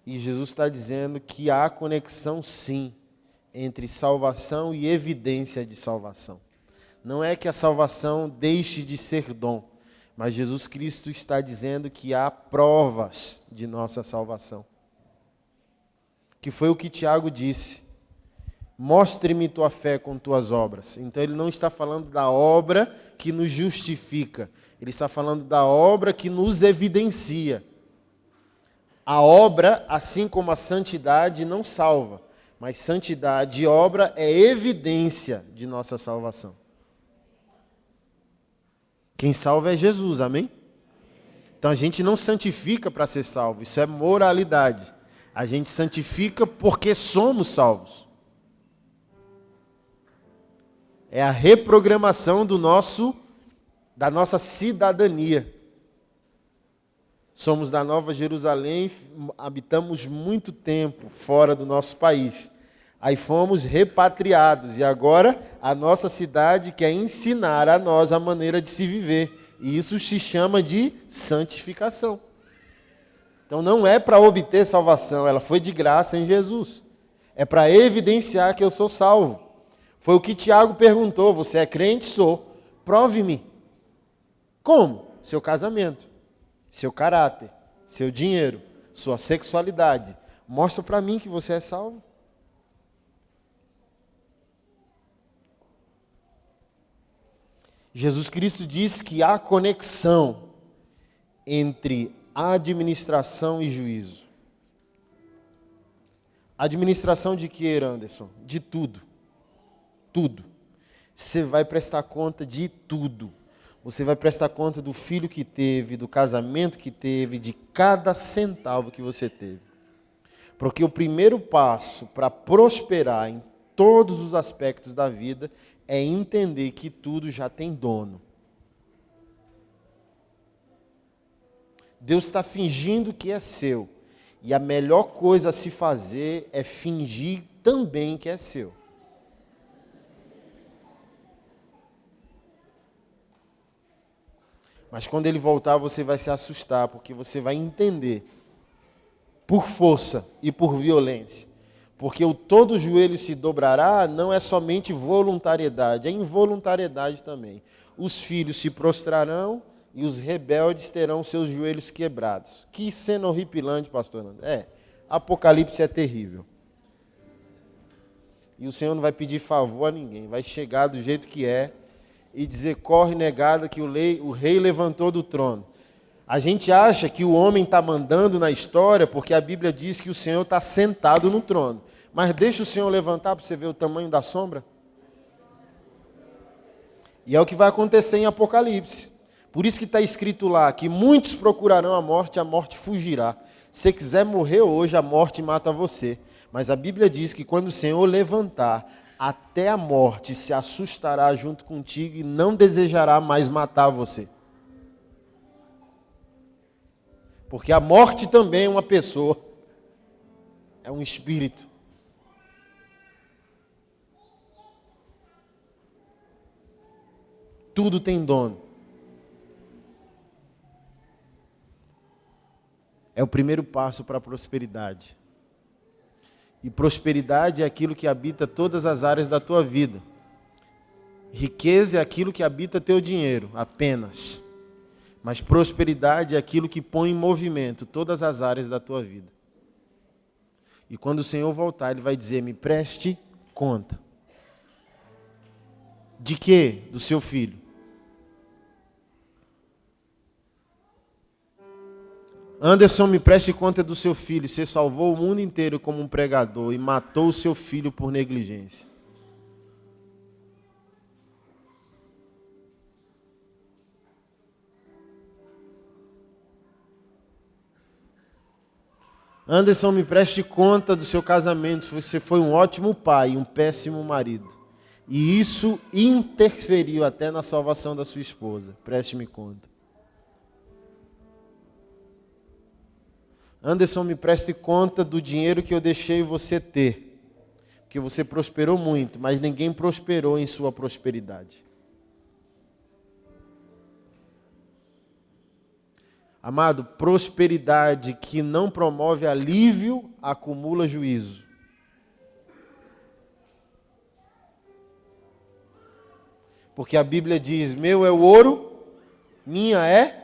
E Jesus está dizendo que há conexão, sim, entre salvação e evidência de salvação. Não é que a salvação deixe de ser dom, mas Jesus Cristo está dizendo que há provas de nossa salvação. Que foi o que Tiago disse. Mostre-me tua fé com tuas obras. Então ele não está falando da obra que nos justifica. Ele está falando da obra que nos evidencia. A obra, assim como a santidade, não salva, mas santidade e obra é evidência de nossa salvação. Quem salva é Jesus, amém? Então a gente não santifica para ser salvo, isso é moralidade. A gente santifica porque somos salvos. É a reprogramação da nossa cidadania. Somos da Nova Jerusalém, habitamos muito tempo fora do nosso país. Aí fomos repatriados e agora a nossa cidade quer ensinar a nós a maneira de se viver. E isso se chama de santificação. Então não é para obter salvação, ela foi de graça em Jesus. É para evidenciar que eu sou salvo. Foi o que Tiago perguntou, você é crente? Sou. Prove-me. Como? Seu casamento, seu caráter, seu dinheiro, sua sexualidade. Mostra para mim que você é salvo. Jesus Cristo diz que há conexão entre administração e juízo. Administração de que, Anderson? De tudo. Tudo. Você vai prestar conta de tudo. Você vai prestar conta do filho que teve, do casamento que teve, de cada centavo que você teve. Porque o primeiro passo para prosperar em todos os aspectos da vida é entender que tudo já tem dono. Deus está fingindo que é seu. E a melhor coisa a se fazer é fingir também que é seu. Mas quando ele voltar, você vai se assustar, porque você vai entender, por força e por violência. Porque o todo joelho se dobrará não é somente voluntariedade, é involuntariedade também. Os filhos se prostrarão e os rebeldes terão seus joelhos quebrados. Que cena horripilante, pastor André. Apocalipse é terrível. E o Senhor não vai pedir favor a ninguém, vai chegar do jeito que é e dizer, corre negada, que o rei levantou do trono. A gente acha que o homem está mandando na história porque a Bíblia diz que o Senhor está sentado no trono. Mas deixa o Senhor levantar para você ver o tamanho da sombra. E é o que vai acontecer em Apocalipse. Por isso que está escrito lá que muitos procurarão a morte fugirá. Se você quiser morrer hoje, a morte mata você. Mas a Bíblia diz que quando o Senhor levantar, até a morte se assustará junto contigo e não desejará mais matar você. Porque a morte também é uma pessoa, é um espírito. Tudo tem dono. É o primeiro passo para a prosperidade. E prosperidade é aquilo que habita todas as áreas da tua vida. Riqueza é aquilo que habita teu dinheiro, apenas. Mas prosperidade é aquilo que põe em movimento todas as áreas da tua vida. E quando o Senhor voltar, Ele vai dizer, me preste conta. De quê? Do seu filho. Anderson, me preste conta do seu filho. Você salvou o mundo inteiro como um pregador e matou o seu filho por negligência. Anderson, me preste conta do seu casamento. Você foi um ótimo pai e um péssimo marido. E isso interferiu até na salvação da sua esposa. Preste-me conta. Anderson, me preste conta do dinheiro que eu deixei você ter. Porque você prosperou muito, mas ninguém prosperou em sua prosperidade. Amado, prosperidade que não promove alívio, acumula juízo. Porque a Bíblia diz, meu é o ouro, minha é...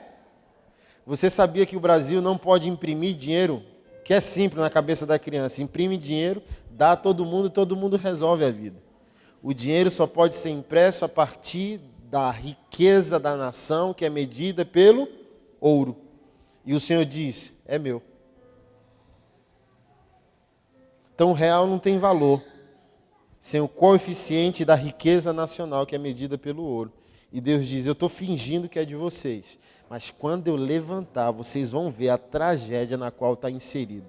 Você sabia que o Brasil não pode imprimir dinheiro? Que é simples na cabeça da criança. Imprime dinheiro, dá a todo mundo resolve a vida. O dinheiro só pode ser impresso a partir da riqueza da nação, que é medida pelo ouro. E o Senhor diz, é meu. Então o real não tem valor sem o coeficiente da riqueza nacional, que é medida pelo ouro. E Deus diz, eu estou fingindo que é de vocês, mas quando eu levantar, vocês vão ver a tragédia na qual está inserido.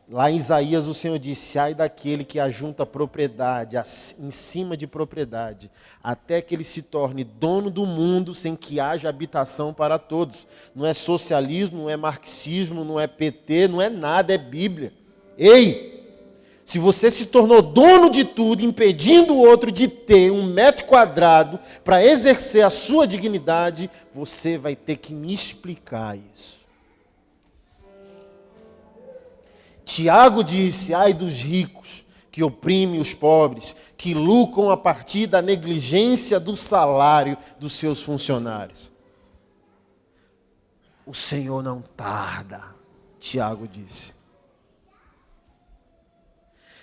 Lá em Isaías o Senhor disse, ai daquele que ajunta propriedade em cima de propriedade, até que ele se torne dono do mundo sem que haja habitação para todos. Não é socialismo, não é marxismo, não é PT, não é nada, é Bíblia. Ei! Se você se tornou dono de tudo, impedindo o outro de ter 1 metro quadrado para exercer a sua dignidade, você vai ter que me explicar isso. Tiago disse, ai dos ricos, que oprimem os pobres, que lucram a partir da negligência do salário dos seus funcionários. O Senhor não tarda, Tiago disse.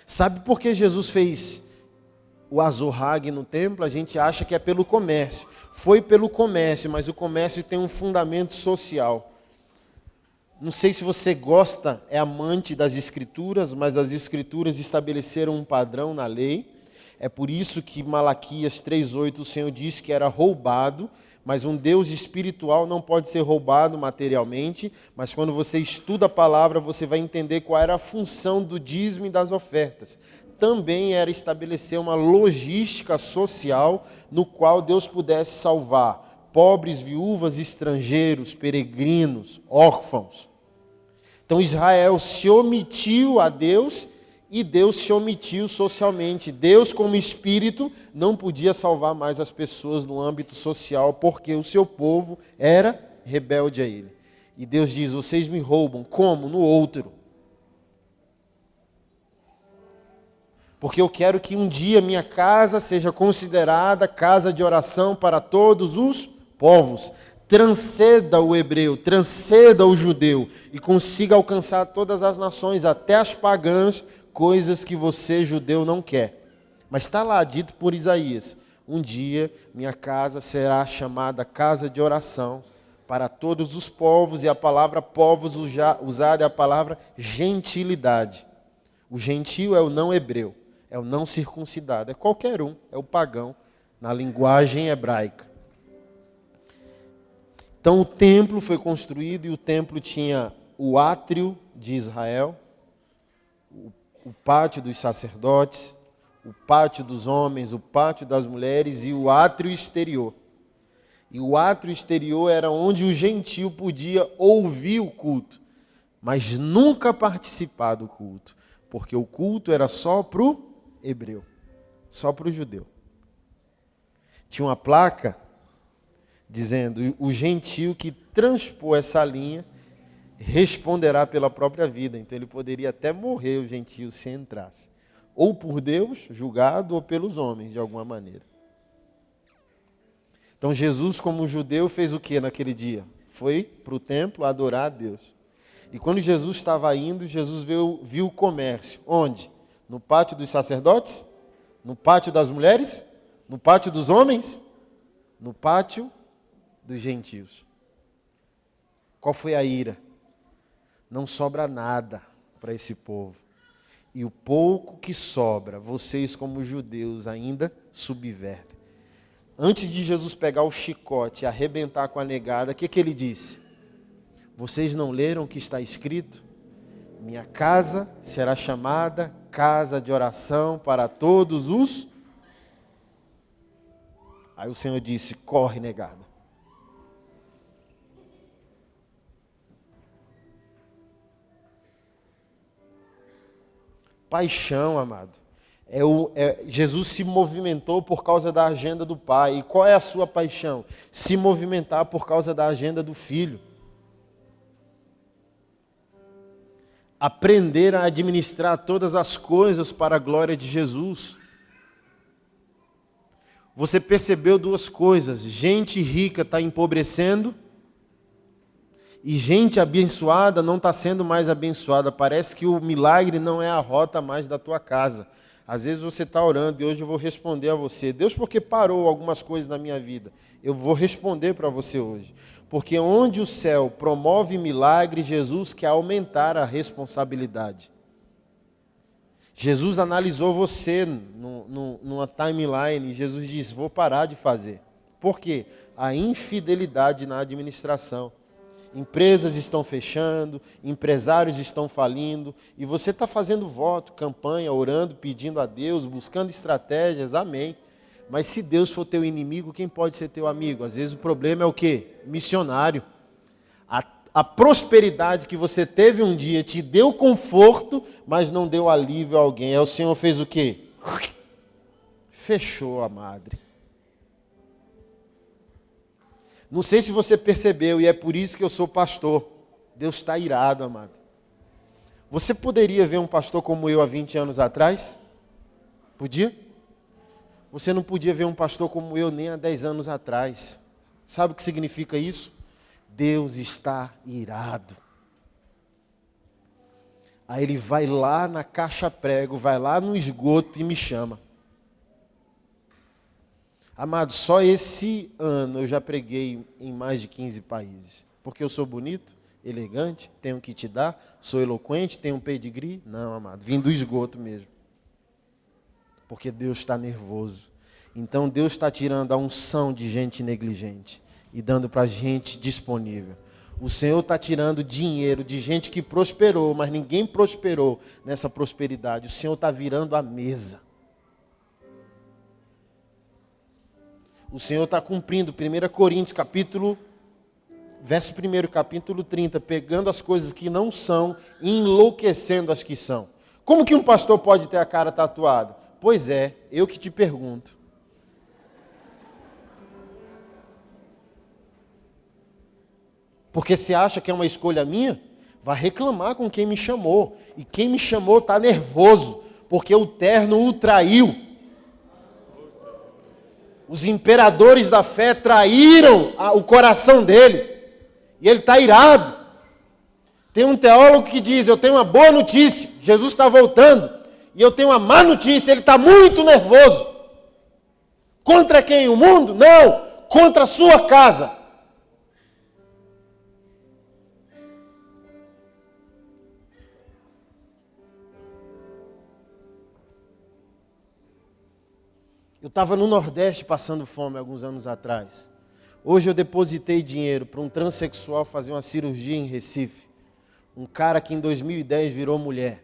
Sabe por que Jesus fez o azorrague no templo? A gente acha que é pelo comércio. Foi pelo comércio, mas o comércio tem um fundamento social. Não sei se você gosta, é amante das Escrituras, mas as Escrituras estabeleceram um padrão na lei. É por isso que Malaquias 3,8 o Senhor disse que era roubado, mas um Deus espiritual não pode ser roubado materialmente, mas quando você estuda a palavra, você vai entender qual era a função do dízimo e das ofertas. Também era estabelecer uma logística social no qual Deus pudesse salvar pobres, viúvas, estrangeiros, peregrinos, órfãos. Então Israel se omitiu a Deus e Deus se omitiu socialmente. Deus, como espírito, não podia salvar mais as pessoas no âmbito social, porque o seu povo era rebelde a ele. E Deus diz, vocês me roubam. Como? No outro. Porque eu quero que um dia minha casa seja considerada casa de oração para todos os povos. Transcenda o hebreu, transcenda o judeu e consiga alcançar todas as nações, até as pagãs, coisas que você, judeu, não quer. Mas está lá, dito por Isaías, um dia minha casa será chamada casa de oração para todos os povos, e a palavra povos usada é a palavra gentilidade. O gentil é o não hebreu, é o não circuncidado, é qualquer um, é o pagão, na linguagem hebraica. Então o templo foi construído e o templo tinha o átrio de Israel, o pátio dos sacerdotes, o pátio dos homens, o pátio das mulheres e o átrio exterior. E o átrio exterior era onde o gentil podia ouvir o culto, mas nunca participar do culto, porque o culto era só para o hebreu, só para o judeu. Tinha uma placa dizendo, o gentil que transpor essa linha responderá pela própria vida. Então ele poderia até morrer, o gentil, se entrasse. Ou por Deus, julgado, ou pelos homens, de alguma maneira. Então Jesus, como judeu, fez o que naquele dia? Foi para o templo adorar a Deus. E quando Jesus estava indo, Jesus viu o comércio. Onde? No pátio dos sacerdotes? No pátio das mulheres? No pátio dos homens? No pátio dos gentios. Qual foi a ira? Não sobra nada para esse povo. E o pouco que sobra, vocês como judeus ainda subvertem. Antes de Jesus pegar o chicote e arrebentar com a negada, o que ele disse? Vocês não leram o que está escrito? Minha casa será chamada casa de oração para todos os... Aí o Senhor disse, corre, negada. Paixão, amado. Jesus se movimentou por causa da agenda do Pai. E qual é a sua paixão? Se movimentar por causa da agenda do Filho. Aprender a administrar todas as coisas para a glória de Jesus. Você percebeu duas coisas. Gente rica está empobrecendo. E gente abençoada não está sendo mais abençoada. Parece que o milagre não é a rota mais da tua casa. Às vezes você está orando e hoje eu vou responder a você. Deus, por que parou algumas coisas na minha vida? Eu vou responder para você hoje. Porque onde o céu promove milagre, Jesus quer aumentar a responsabilidade. Jesus analisou você numa timeline e Jesus disse, vou parar de fazer. Por quê? A infidelidade na administração. Empresas estão fechando, empresários estão falindo, e você está fazendo voto, campanha, orando, pedindo a Deus, buscando estratégias, amém. Mas se Deus for teu inimigo, quem pode ser teu amigo? Às vezes o problema é o quê? Missionário. A prosperidade que você teve um dia te deu conforto, mas não deu alívio a alguém. Aí o Senhor fez o quê? Fechou a madre. Não sei se você percebeu, e é por isso que eu sou pastor. Deus está irado, amado. Você poderia ver um pastor como eu há 20 anos atrás? Podia? Você não podia ver um pastor como eu nem há 10 anos atrás. Sabe o que significa isso? Deus está irado. Aí ele vai lá na caixa prego, vai lá no esgoto e me chama. Amado, só esse ano eu já preguei em mais de 15 países. Porque eu sou bonito, elegante, tenho o que te dar, sou eloquente, tenho um pedigree? Não, amado, vim do esgoto mesmo. Porque Deus está nervoso. Então Deus está tirando a unção de gente negligente e dando para gente disponível. O Senhor está tirando dinheiro de gente que prosperou, mas ninguém prosperou nessa prosperidade. O Senhor está virando a mesa. O Senhor está cumprindo 1 Coríntios, verso 1, capítulo 30, pegando as coisas que não são e enlouquecendo as que são. Como que um pastor pode ter a cara tatuada? Pois é, eu que te pergunto. Porque você acha que é uma escolha minha? Vai reclamar com quem me chamou. E quem me chamou está nervoso, porque o terno o traiu. Os imperadores da fé traíram o coração dele. E ele está irado. Tem um teólogo que diz, eu tenho uma boa notícia, Jesus está voltando. E eu tenho uma má notícia, ele está muito nervoso. Contra quem? O mundo? Não, contra a sua casa. Eu estava no Nordeste passando fome alguns anos atrás. Hoje eu depositei dinheiro para um transexual fazer uma cirurgia em Recife. Um cara que em 2010 virou mulher.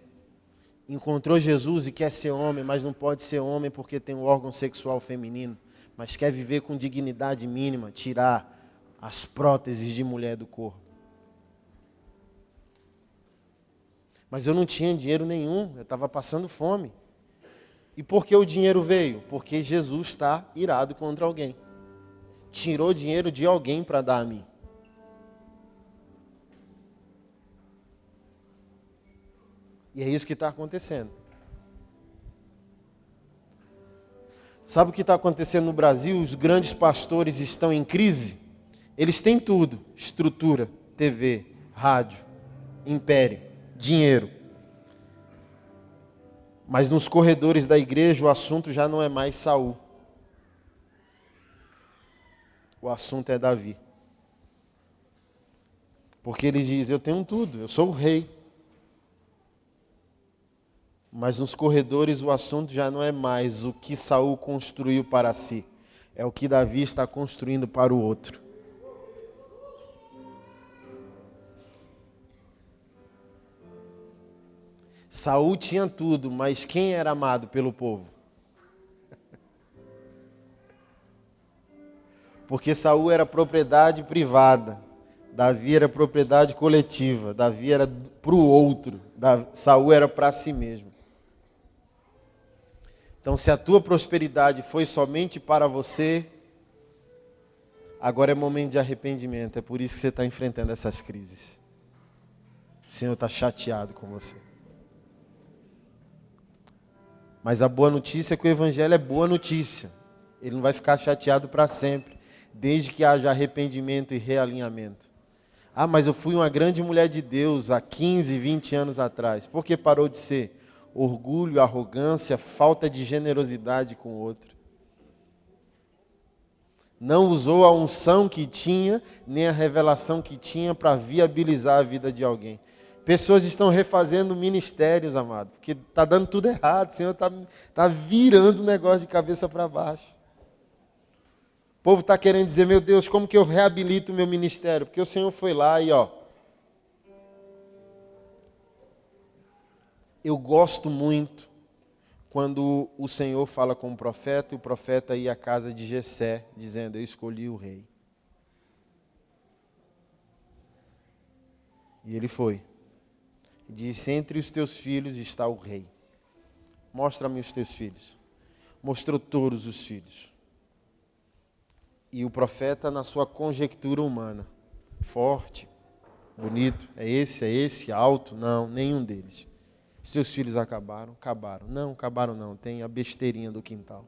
Encontrou Jesus e quer ser homem, mas não pode ser homem porque tem um órgão sexual feminino. Mas quer viver com dignidade mínima, tirar as próteses de mulher do corpo. Mas eu não tinha dinheiro nenhum, eu estava passando fome. E por que o dinheiro veio? Porque Jesus está irado contra alguém. Tirou dinheiro de alguém para dar a mim. E é isso que está acontecendo. Sabe o que está acontecendo no Brasil? Os grandes pastores estão em crise. Eles têm tudo: estrutura, TV, rádio, império, dinheiro. Mas nos corredores da igreja o assunto já não é mais Saul. O assunto é Davi. Porque ele diz, eu tenho tudo, eu sou o rei. Mas nos corredores o assunto já não é mais o que Saul construiu para si. É o que Davi está construindo para o outro. Saul tinha tudo, mas quem era amado pelo povo? Porque Saul era propriedade privada, Davi era propriedade coletiva, Davi era para o outro, Saul era para si mesmo. Então, se a tua prosperidade foi somente para você, agora é momento de arrependimento, é por isso que você está enfrentando essas crises. O Senhor está chateado com você. Mas a boa notícia é que o Evangelho é boa notícia. Ele não vai ficar chateado para sempre, desde que haja arrependimento e realinhamento. Ah, mas eu fui uma grande mulher de Deus há 15, 20 anos atrás. Por que parou de ser? Orgulho, arrogância, falta de generosidade com o outro. Não usou a unção que tinha, nem a revelação que tinha para viabilizar a vida de alguém. Pessoas estão refazendo ministérios, amado, porque está dando tudo errado. O Senhor está virando o negócio de cabeça para baixo. O povo está querendo dizer, meu Deus, como que eu reabilito o meu ministério? Porque o Senhor foi lá e, eu gosto muito quando o Senhor fala com o profeta, e o profeta ia à casa de Jessé, dizendo, eu escolhi o rei. E ele foi. E disse, entre os teus filhos está o rei. Mostra-me os teus filhos. Mostrou todos os filhos. E o profeta, na sua conjectura humana, forte, bonito, é esse, alto, não, nenhum deles. Seus filhos acabaram? Acabaram. Não, acabaram não, tem a besteirinha do quintal.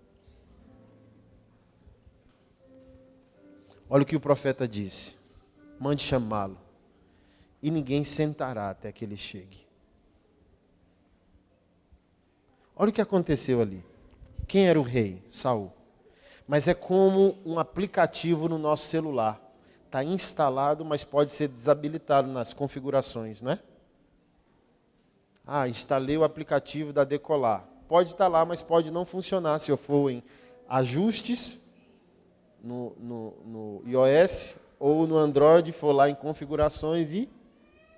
Olha o que o profeta disse. Mande chamá-lo. E ninguém sentará até que ele chegue. Olha o que aconteceu ali. Quem era o rei? Saul. Mas é como um aplicativo no nosso celular. Está instalado, mas pode ser desabilitado nas configurações, né? Instalei o aplicativo da Decolar. Pode estar lá, mas pode não funcionar se eu for em ajustes no iOS ou no Android, for lá em configurações e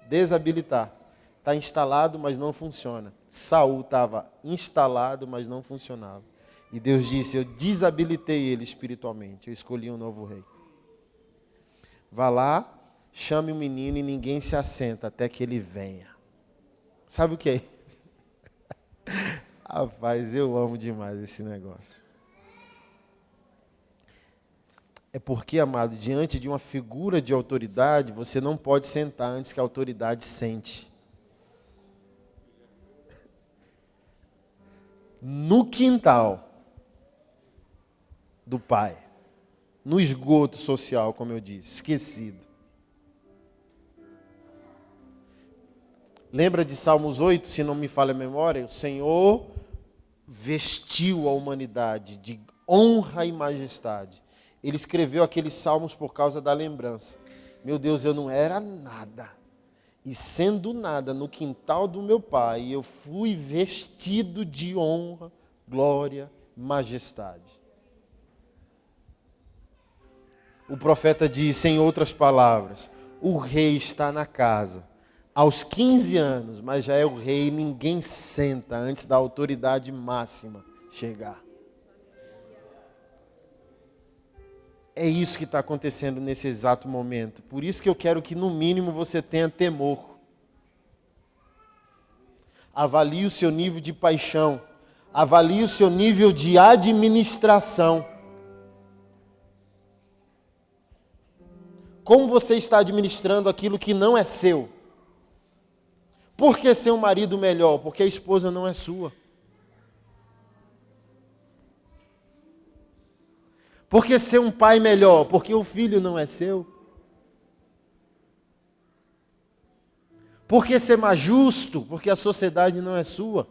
desabilitar. Está instalado, mas não funciona. Saul estava instalado, mas não funcionava. E Deus disse, eu desabilitei ele espiritualmente. Eu escolhi um novo rei. Vá lá, chame o menino e ninguém se assenta até que ele venha. Sabe o que é isso? Rapaz, eu amo demais esse negócio. É porque, amado, diante de uma figura de autoridade, você não pode sentar antes que a autoridade sente. No quintal do pai, no esgoto social, como eu disse, esquecido. Lembra de Salmos 8, se não me falha a memória? O Senhor vestiu a humanidade de honra e majestade. Ele escreveu aqueles salmos por causa da lembrança. Meu Deus, eu não era nada. E sendo nada no quintal do meu pai, eu fui vestido de honra, glória, majestade. O profeta disse, em outras palavras, o rei está na casa. Aos 15 anos, mas já é o rei, ninguém senta antes da autoridade máxima chegar. É isso que está acontecendo nesse exato momento. Por isso que eu quero que, no mínimo, você tenha temor. Avalie o seu nível de paixão. Avalie o seu nível de administração. Como você está administrando aquilo que não é seu? Por que ser um marido melhor? Porque a esposa não é sua. Por que ser um pai melhor? Porque o filho não é seu. Por que ser mais justo? Porque a sociedade não é sua.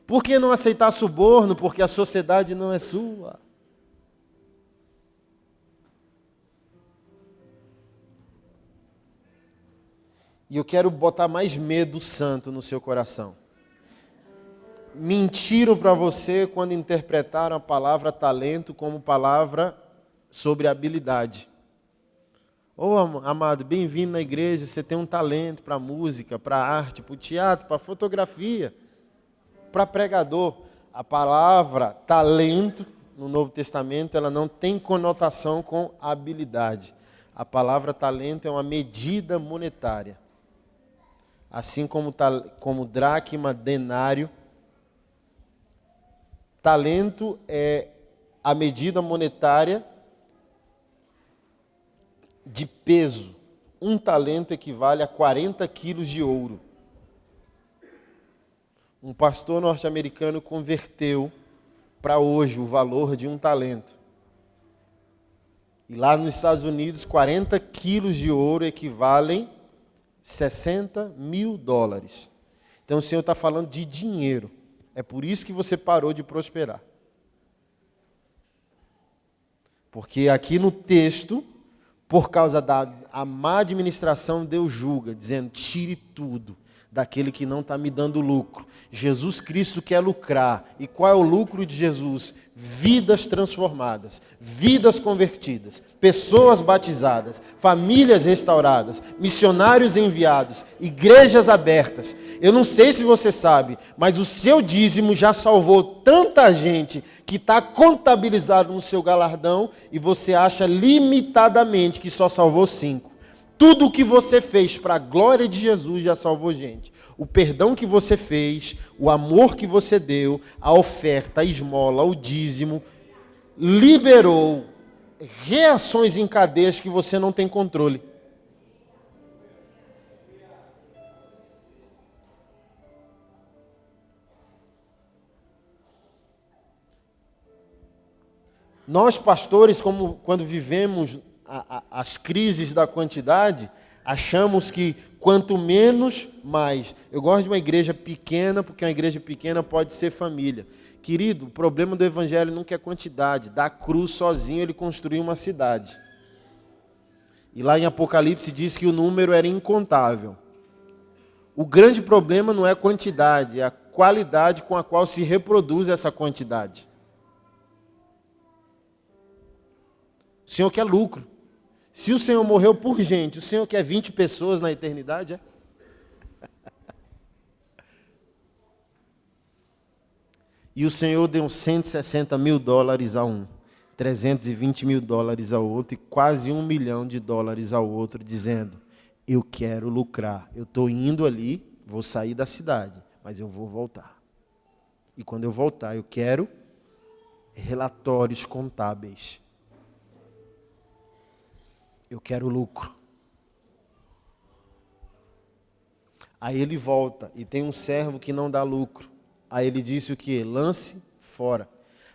Por que não aceitar suborno? Porque a sociedade não é sua. E eu quero botar mais medo santo no seu coração. Mentiram para você quando interpretaram a palavra talento como palavra sobre habilidade. Amado, bem-vindo na igreja, você tem um talento para música, para arte, para o teatro, para fotografia, para pregador. A palavra talento, no Novo Testamento, ela não tem conotação com habilidade. A palavra talento é uma medida monetária. Assim como dracma, denário. Talento é a medida monetária de peso. Um talento equivale a 40 quilos de ouro. Um pastor norte-americano converteu para hoje o valor de um talento. E lá nos Estados Unidos, 40 quilos de ouro equivalem a 60 mil dólares. Então o Senhor está falando de dinheiro. É por isso que você parou de prosperar. Porque aqui no texto, por causa da má administração, Deus julga, dizendo, tire tudo. daquele que não está me dando lucro. Jesus Cristo quer lucrar. E qual é o lucro de Jesus? Vidas transformadas, vidas convertidas, pessoas batizadas, famílias restauradas, missionários enviados, igrejas abertas. Eu não sei se você sabe, mas o seu dízimo já salvou tanta gente que está contabilizado no seu galardão e você acha limitadamente que só salvou 5. Tudo o que você fez para a glória de Jesus já salvou gente. O perdão que você fez, o amor que você deu, a oferta, a esmola, o dízimo, liberou reações em cadeias que você não tem controle. Nós, pastores, como quando vivemos as crises da quantidade, achamos que quanto menos, mais. Eu gosto de uma igreja pequena, porque uma igreja pequena pode ser família. Querido, o problema do evangelho nunca é quantidade. Da cruz sozinho ele construiu uma cidade. E lá em Apocalipse diz que o número era incontável. O grande problema não é a quantidade, é a qualidade com a qual se reproduz essa quantidade. O Senhor quer lucro. Se o Senhor morreu por gente, o Senhor quer 20 pessoas na eternidade, é? E o Senhor deu $160 mil a um, $320 mil ao outro e quase $1 milhão ao outro, dizendo, eu quero lucrar, eu estou indo ali, vou sair da cidade, mas eu vou voltar. E quando eu voltar, eu quero relatórios contábeis. Eu quero lucro. Aí ele volta e tem um servo que não dá lucro. Aí ele disse o quê? Lance fora.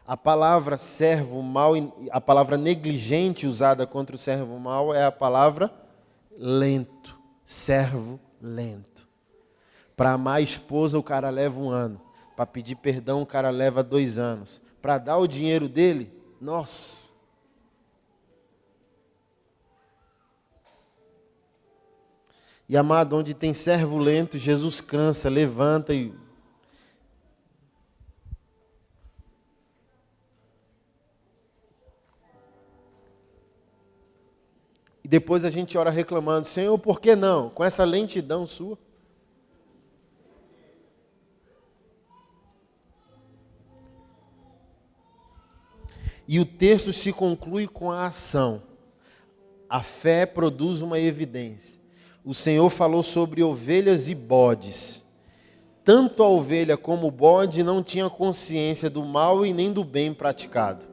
A palavra servo mau, a palavra negligente usada contra o servo mau é a palavra lento. Servo lento. Para amar a esposa o cara leva 1 ano. Para pedir perdão o cara leva 2 anos. Para dar o dinheiro dele, nossa. E amado, onde tem servo lento, Jesus cansa, levanta e... E depois a gente ora reclamando, Senhor, por que não? Com essa lentidão sua. E o texto se conclui com a ação. A fé produz uma evidência. O Senhor falou sobre ovelhas e bodes. Tanto a ovelha como o bode não tinham consciência do mal e nem do bem praticado.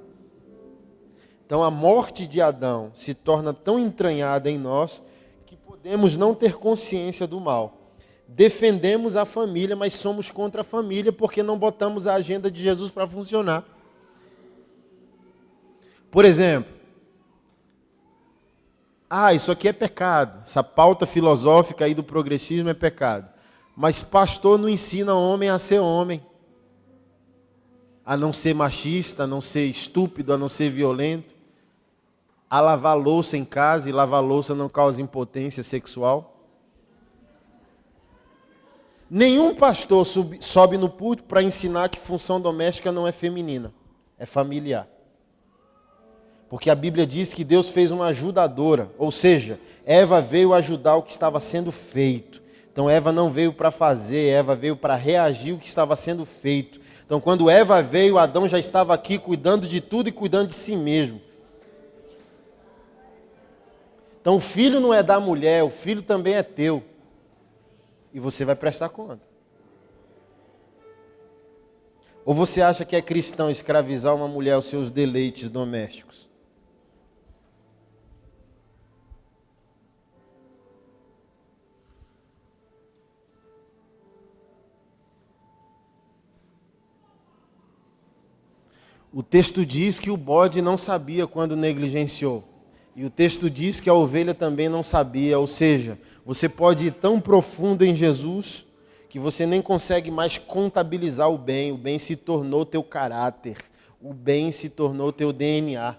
Então a morte de Adão se torna tão entranhada em nós que podemos não ter consciência do mal. Defendemos a família, mas somos contra a família porque não botamos a agenda de Jesus para funcionar. Por exemplo, isso aqui é pecado. Essa pauta filosófica aí do progressismo é pecado. Mas pastor não ensina homem a ser homem. A não ser machista, a não ser estúpido, a não ser violento. A lavar louça em casa, e lavar louça não causa impotência sexual. Nenhum pastor sobe no púlpito para ensinar que função doméstica não é feminina, é familiar. Porque a Bíblia diz que Deus fez uma ajudadora, ou seja, Eva veio ajudar o que estava sendo feito. Então Eva não veio para fazer, Eva veio para reagir ao que estava sendo feito. Então quando Eva veio, Adão já estava aqui cuidando de tudo e cuidando de si mesmo. Então o filho não é da mulher, o filho também é teu. E você vai prestar conta. Ou você acha que é cristão escravizar uma mulher aos seus deleites domésticos? O texto diz que o bode não sabia quando negligenciou. E o texto diz que a ovelha também não sabia. Ou seja, você pode ir tão profundo em Jesus que você nem consegue mais contabilizar o bem. O bem se tornou teu caráter. O bem se tornou teu DNA.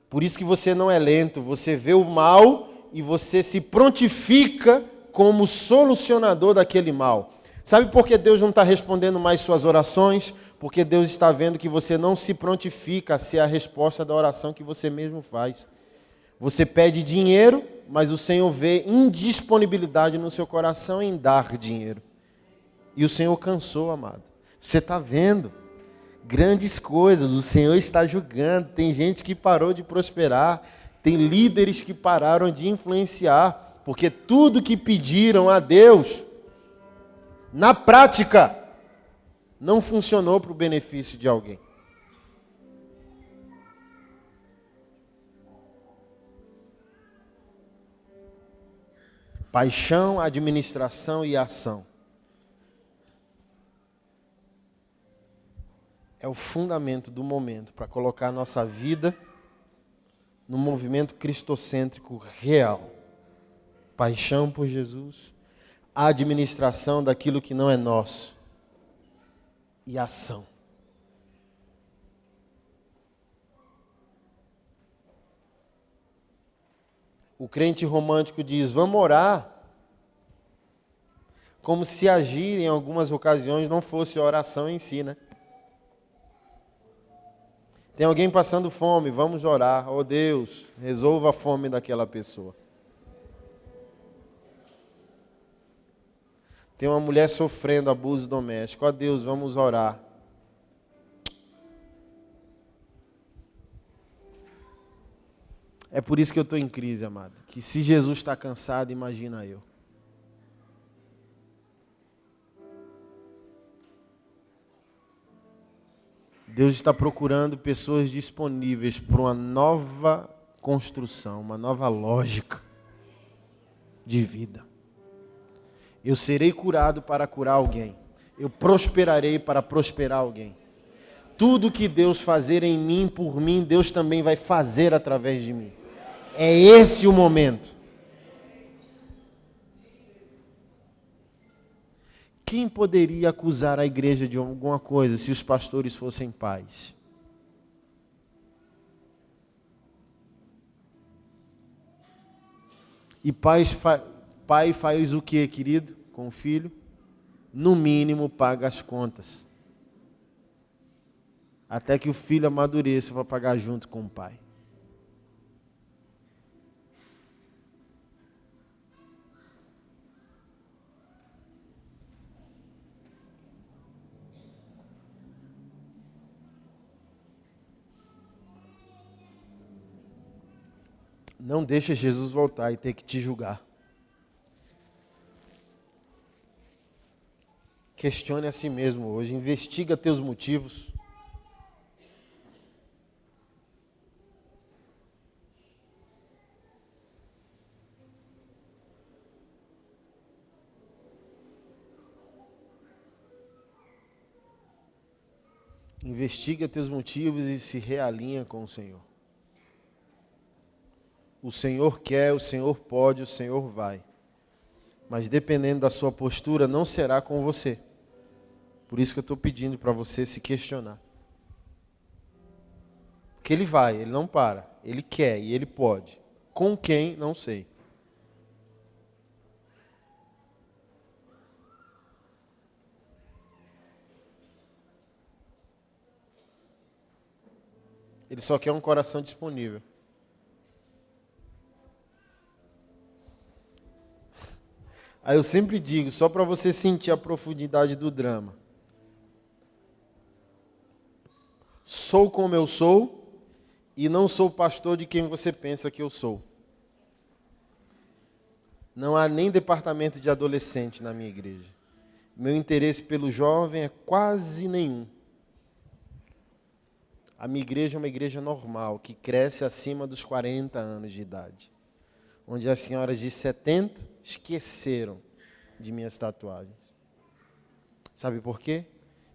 Por isso que você não é lento. Você vê o mal e você se prontifica como solucionador daquele mal. Sabe por que Deus não está respondendo mais suas orações? Porque Deus está vendo que você não se prontifica a ser a resposta da oração que você mesmo faz. Você pede dinheiro, mas o Senhor vê indisponibilidade no seu coração em dar dinheiro. E o Senhor cansou, amado. Você está vendo grandes coisas, o Senhor está julgando. Tem gente que parou de prosperar, tem líderes que pararam de influenciar, porque tudo que pediram a Deus, na prática, não funcionou para o benefício de alguém. Paixão, administração e ação. É o fundamento do momento para colocar a nossa vida no movimento cristocêntrico real. Paixão por Jesus, a administração daquilo que não é nosso e ação. O crente romântico diz, vamos orar, como se agir em algumas ocasiões não fosse a oração em si, né? Tem alguém passando fome, vamos orar. Oh Deus, resolva a fome daquela pessoa. Tem uma mulher sofrendo abuso doméstico. Oh Deus, vamos orar. É por isso que eu estou em crise, amado. Que se Jesus está cansado, imagina eu. Deus está procurando pessoas disponíveis para uma nova construção, uma nova lógica de vida. Eu serei curado para curar alguém. Eu prosperarei para prosperar alguém. Tudo que Deus fazer em mim, por mim, Deus também vai fazer através de mim. É esse o momento. Quem poderia acusar a igreja de alguma coisa se os pastores fossem pais? E pai faz o que, querido, com o filho? No mínimo paga as contas. Até que o filho amadureça para pagar junto com o pai. Não deixa Jesus voltar e ter que te julgar. Questione a si mesmo hoje, investiga teus motivos. Investiga teus motivos e se realinha com o Senhor. O Senhor quer, o Senhor pode, o Senhor vai. Mas dependendo da sua postura, não será com você. Por isso que eu estou pedindo para você se questionar. Porque Ele vai, Ele não para. Ele quer e Ele pode. Com quem, não sei. Ele só quer um coração disponível. Aí eu sempre digo, só para você sentir a profundidade do drama. Sou como eu sou e não sou pastor de quem você pensa que eu sou. Não há nem departamento de adolescente na minha igreja. Meu interesse pelo jovem é quase nenhum. A minha igreja é uma igreja normal, que cresce acima dos 40 anos de idade. Onde as senhoras de 70 esqueceram de minhas tatuagens. Sabe por quê?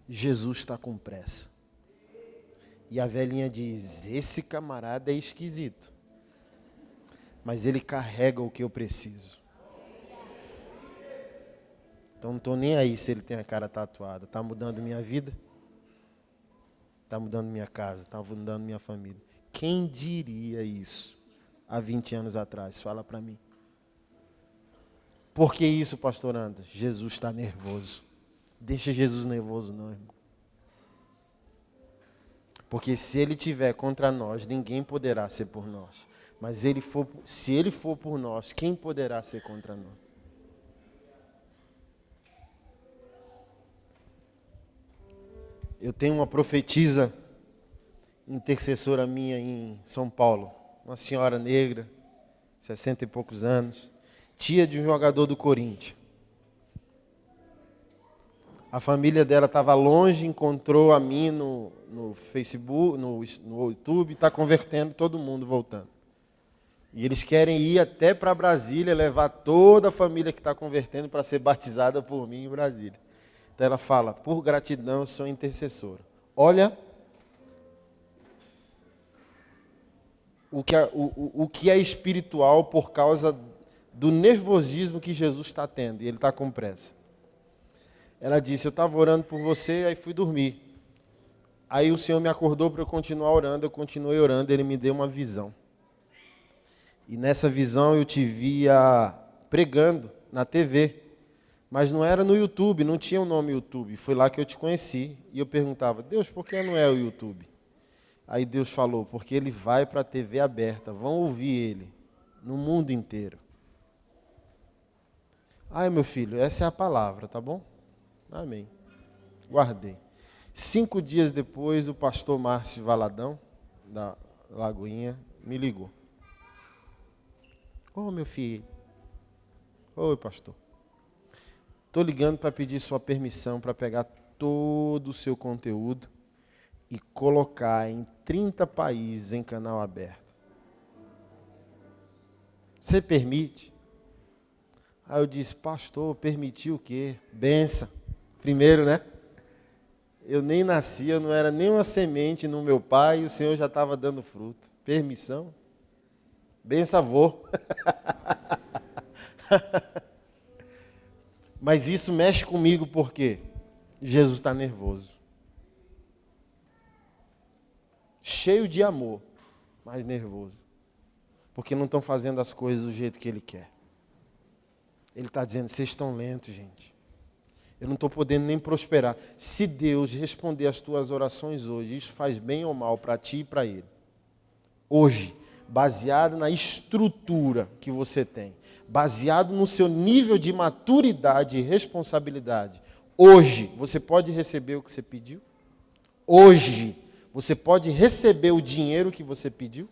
Jesus está com pressa. E a velhinha diz, esse camarada é esquisito. Mas ele carrega o que eu preciso. Então não estou nem aí se ele tem a cara tatuada. Está mudando minha vida? Está mudando minha casa? Está mudando minha família? Quem diria isso há 20 anos atrás? Fala para mim. Por que isso, pastor Anderson? Jesus está nervoso. Deixa Jesus nervoso não, irmão. Porque se ele tiver contra nós, ninguém poderá ser por nós. Mas se ele for por nós, quem poderá ser contra nós? Eu tenho uma profetisa intercessora minha em São Paulo, uma senhora negra, 60 e poucos anos, tia de um jogador do Corinthians. A família dela estava longe, encontrou a mim no Facebook, no YouTube, está convertendo todo mundo, voltando. E eles querem ir até para Brasília, levar toda a família que está convertendo para ser batizada por mim em Brasília. Então ela fala, por gratidão eu sou intercessora. Olha o que é espiritual por causa do nervosismo que Jesus está tendo, e ele está com pressa. Ela disse, eu estava orando por você, aí fui dormir. Aí o Senhor me acordou para eu continuar orando, eu continuei orando, ele me deu uma visão. E nessa visão eu te via pregando na TV, mas não era no YouTube, não tinha o nome YouTube. Foi lá que eu te conheci, e eu perguntava, Deus, por que não é o YouTube? Aí Deus falou, porque ele vai para a TV aberta, vão ouvir ele, no mundo inteiro. Ai, meu filho, essa é a palavra, tá bom? Amém. Guardei. 5 dias depois, o pastor Márcio Valadão, da Lagoinha, me ligou. Ô, meu filho. Oi, pastor. Estou ligando para pedir sua permissão para pegar todo o seu conteúdo e colocar em 30 países em canal aberto. Você permite? Aí eu disse, pastor, permitiu o quê? Benção. Primeiro, né? Eu nem nasci, eu não era nem uma semente no meu pai e o Senhor já estava dando fruto. Permissão? Benção, avô. Mas isso mexe comigo porque Jesus está nervoso. Cheio de amor, mas nervoso. Porque não estão fazendo as coisas do jeito que Ele quer. Ele está dizendo, vocês estão lentos, gente. Eu não estou podendo nem prosperar. Se Deus responder as tuas orações hoje, isso faz bem ou mal para ti e para Ele. Hoje, baseado na estrutura que você tem, baseado no seu nível de maturidade e responsabilidade, hoje você pode receber o que você pediu? Hoje você pode receber o dinheiro que você pediu?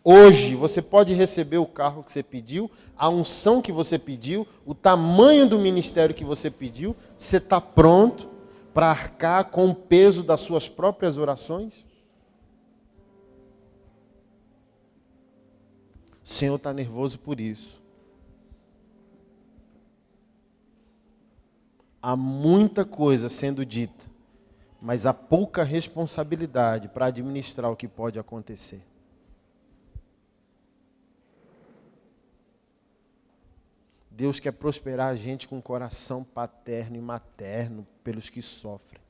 Hoje você pode receber o carro que você pediu, a unção que você pediu, o tamanho do ministério que você pediu? Você está pronto para arcar com o peso das suas próprias orações? O Senhor está nervoso por isso. Há muita coisa sendo dita, mas há pouca responsabilidade para administrar o que pode acontecer. Deus quer prosperar a gente com coração paterno e materno pelos que sofrem.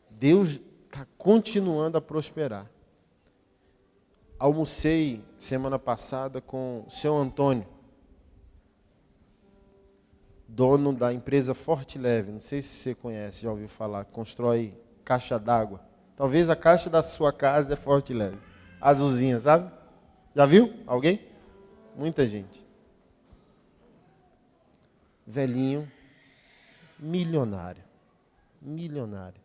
Deus está continuando a prosperar. Almocei semana passada com o seu Antônio, dono da empresa Forte Leve. Não sei se você conhece, já ouviu falar, constrói caixa d'água. Talvez a caixa da sua casa é Forte Leve. Azulzinha, sabe? Já viu? Alguém? Muita gente. Velhinho, milionário. Milionário.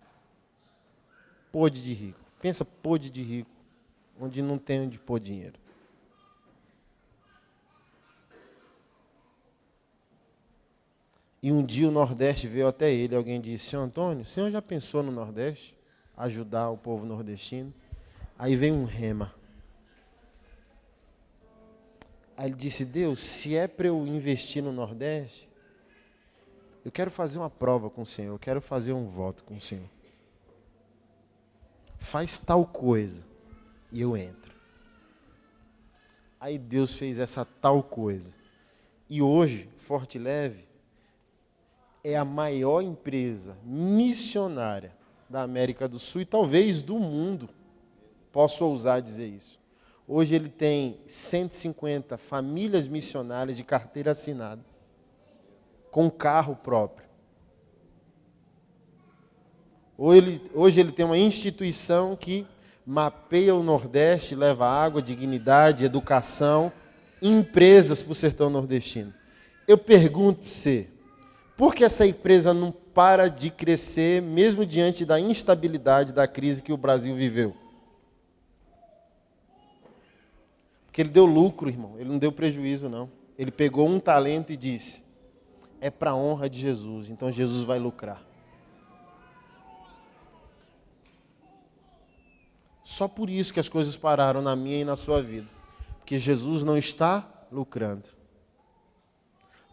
Podre de rico. Pensa podre de rico, onde não tem onde pôr dinheiro. E um dia o Nordeste veio até ele, alguém disse, Senhor Antônio, o senhor já pensou no Nordeste? Ajudar o povo nordestino? Aí veio um rema. Aí ele disse, Deus, se é para eu investir no Nordeste, eu quero fazer uma prova com o Senhor, eu quero fazer um voto com o Senhor. Faz tal coisa e eu entro. Aí Deus fez essa tal coisa. E hoje, Forte Leve é a maior empresa missionária da América do Sul e talvez do mundo. Posso ousar dizer isso. Hoje ele tem 150 famílias missionárias de carteira assinada. com carro próprio. Hoje ele tem uma instituição que mapeia o Nordeste, leva água, dignidade, educação, empresas para o sertão nordestino. Eu pergunto para você, por que essa empresa não para de crescer, mesmo diante da instabilidade da crise que o Brasil viveu? Porque ele deu lucro, irmão, ele não deu prejuízo, não. Ele pegou um talento e disse, é para a honra de Jesus, então Jesus vai lucrar. Só por isso que as coisas pararam na minha e na sua vida. Porque Jesus não está lucrando.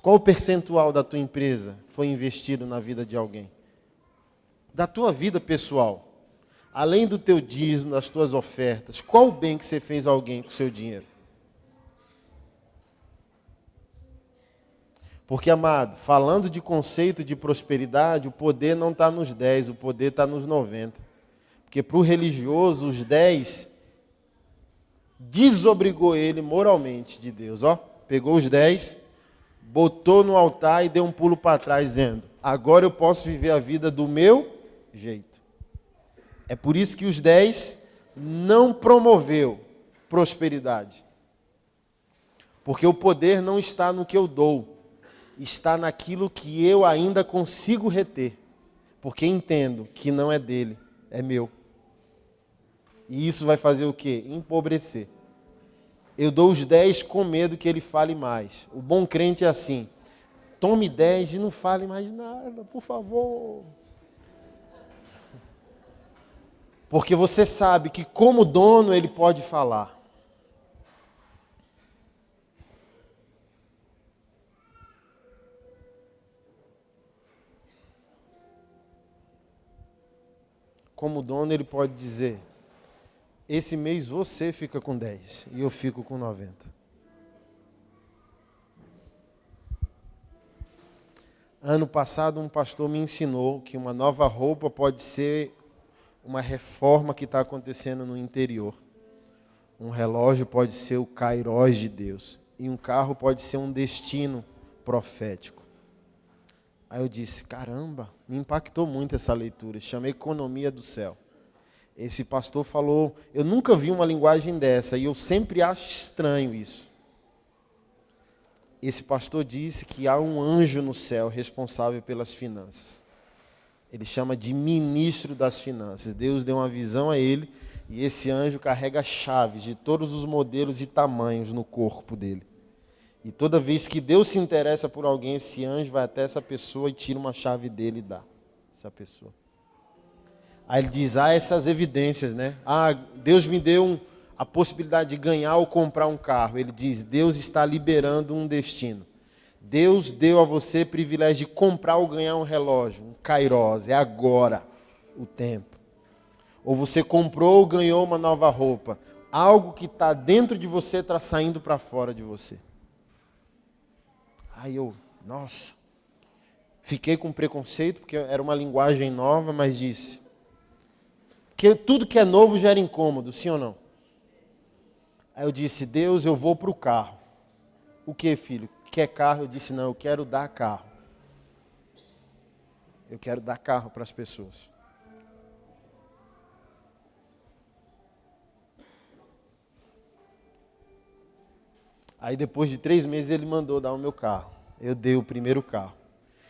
Qual o percentual da tua empresa foi investido na vida de alguém? Da tua vida pessoal. Além do teu dízimo, das tuas ofertas, qual o bem que você fez a alguém com o seu dinheiro? Porque, amado, falando de conceito de prosperidade, o poder não está nos 10, o poder está nos 90. Porque para o religioso, os 10 desobrigou ele moralmente de Deus. Pegou os 10, botou no altar e deu um pulo para trás, dizendo, agora eu posso viver a vida do meu jeito. É por isso que os 10 não promoveu prosperidade. Porque o poder não está no que eu dou, está naquilo que eu ainda consigo reter. Porque entendo que não é dele, é meu. E isso vai fazer o quê? Empobrecer. Eu dou os 10 com medo que ele fale mais. O bom crente é assim, tome 10 e não fale mais nada, por favor. Porque você sabe que como dono ele pode falar. Como dono ele pode dizer, esse mês você fica com 10 e eu fico com 90. Ano passado um pastor me ensinou que uma nova roupa pode ser uma reforma que está acontecendo no interior. Um relógio pode ser o kairós de Deus. E um carro pode ser um destino profético. Aí eu disse, caramba, me impactou muito essa leitura. Chama Economia do Céu. Esse pastor falou, eu nunca vi uma linguagem dessa e eu sempre acho estranho isso. Esse pastor disse que há um anjo no céu responsável pelas finanças. Ele chama de ministro das finanças. Deus deu uma visão a ele e esse anjo carrega chaves de todos os modelos e tamanhos no corpo dele. E toda vez que Deus se interessa por alguém, esse anjo vai até essa pessoa e tira uma chave dele e dá essa pessoa. Aí ele diz, essas evidências, né? Deus me deu a possibilidade de ganhar ou comprar um carro. Ele diz, Deus está liberando um destino. Deus deu a você o privilégio de comprar ou ganhar um relógio, um kairós, é agora o tempo. Ou você comprou ou ganhou uma nova roupa. Algo que está dentro de você está saindo para fora de você. Aí nossa, fiquei com preconceito, porque era uma linguagem nova, mas disse, que tudo que é novo gera incômodo, sim ou não? Aí eu disse, Deus, eu vou para o carro. O que, filho? Quer carro? Eu disse, não, eu quero dar carro. Eu quero dar carro para as pessoas. Aí depois de 3 meses ele mandou dar o meu carro. Eu dei o primeiro carro.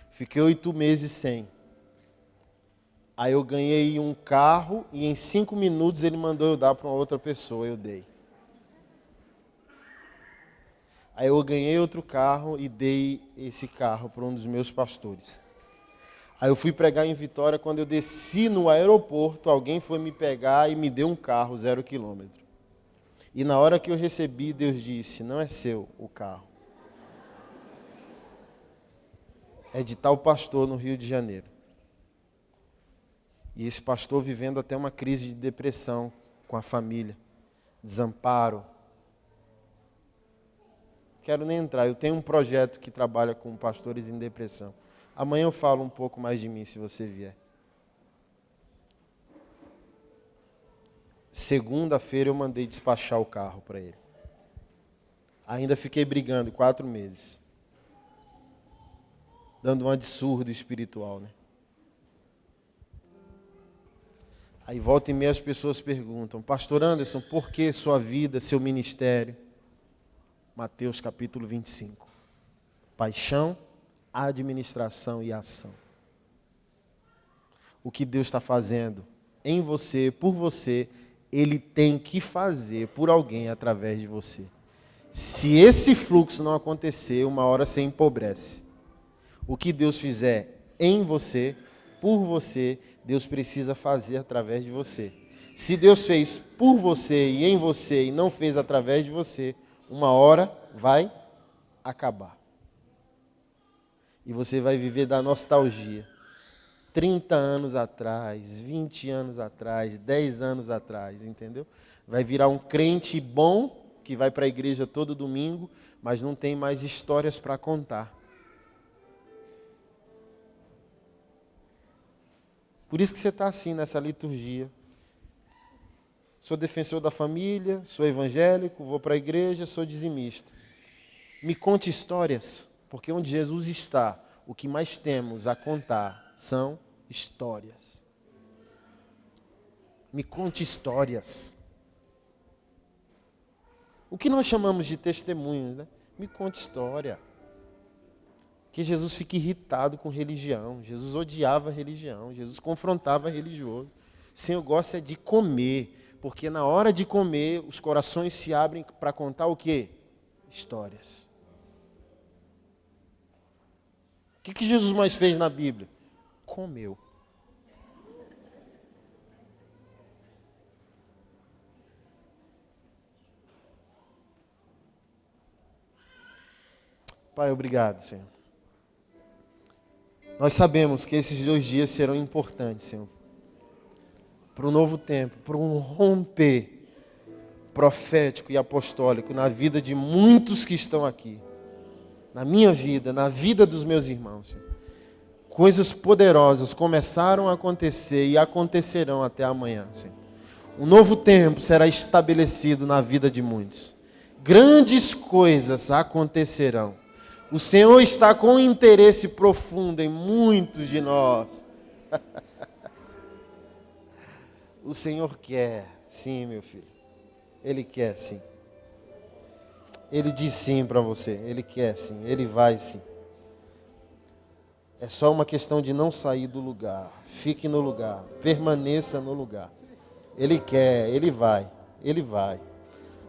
Fiquei 8 meses sem. Aí eu ganhei um carro e em 5 minutos ele mandou eu dar para uma outra pessoa, eu dei. Aí eu ganhei outro carro e dei esse carro para um dos meus pastores. Aí eu fui pregar em Vitória, quando eu desci no aeroporto, alguém foi me pegar e me deu um carro 0 quilômetro. E na hora que eu recebi, Deus disse, não é seu o carro. É de tal pastor no Rio de Janeiro. E esse pastor vivendo até uma crise de depressão com a família, desamparo. Quero nem entrar, eu tenho um projeto que trabalha com pastores em depressão. Amanhã eu falo um pouco mais de mim, se você vier. Segunda-feira eu mandei despachar o carro para ele. Ainda fiquei brigando 4 meses. dando uma de surdo espiritual, né? Aí volta e meia as pessoas perguntam, Pastor Anderson, por que sua vida, seu ministério? Mateus capítulo 25. Paixão, administração e ação. O que Deus está fazendo em você, por você, Ele tem que fazer por alguém através de você. Se esse fluxo não acontecer, uma hora você empobrece. O que Deus fizer em você, por você, Deus precisa fazer através de você. Se Deus fez por você e em você e não fez através de você, uma hora vai acabar. E você vai viver da nostalgia. 30 anos atrás, 20 anos atrás, 10 anos atrás, entendeu? Vai virar um crente bom, que vai para a igreja todo domingo, mas não tem mais histórias para contar. Por isso que você está assim nessa liturgia. Sou defensor da família, sou evangélico, vou para a igreja, sou dizimista. Me conte histórias, porque onde Jesus está, o que mais temos a contar são histórias. Me conte histórias. O que nós chamamos de testemunhos, né? Me conte história. Que Jesus fica irritado com religião. Jesus odiava a religião. Jesus confrontava religioso. O Senhor gosta de comer, porque na hora de comer, os corações se abrem para contar o quê? Histórias. O que Jesus mais fez na Bíblia? Comeu. Pai, obrigado, Senhor. Nós sabemos que esses 2 dias serão importantes, Senhor. Para um novo tempo, para um romper profético e apostólico na vida de muitos que estão aqui. Na minha vida, na vida dos meus irmãos, Senhor. Coisas poderosas começaram a acontecer e acontecerão até amanhã, Senhor. Um novo tempo será estabelecido na vida de muitos. Grandes coisas acontecerão. O Senhor está com interesse profundo em muitos de nós. O Senhor quer, sim, meu filho. Ele quer, sim. Ele diz sim para você. Ele quer, sim. Ele vai, sim. É só uma questão de não sair do lugar. Fique no lugar. Permaneça no lugar. Ele quer, ele vai. Ele vai.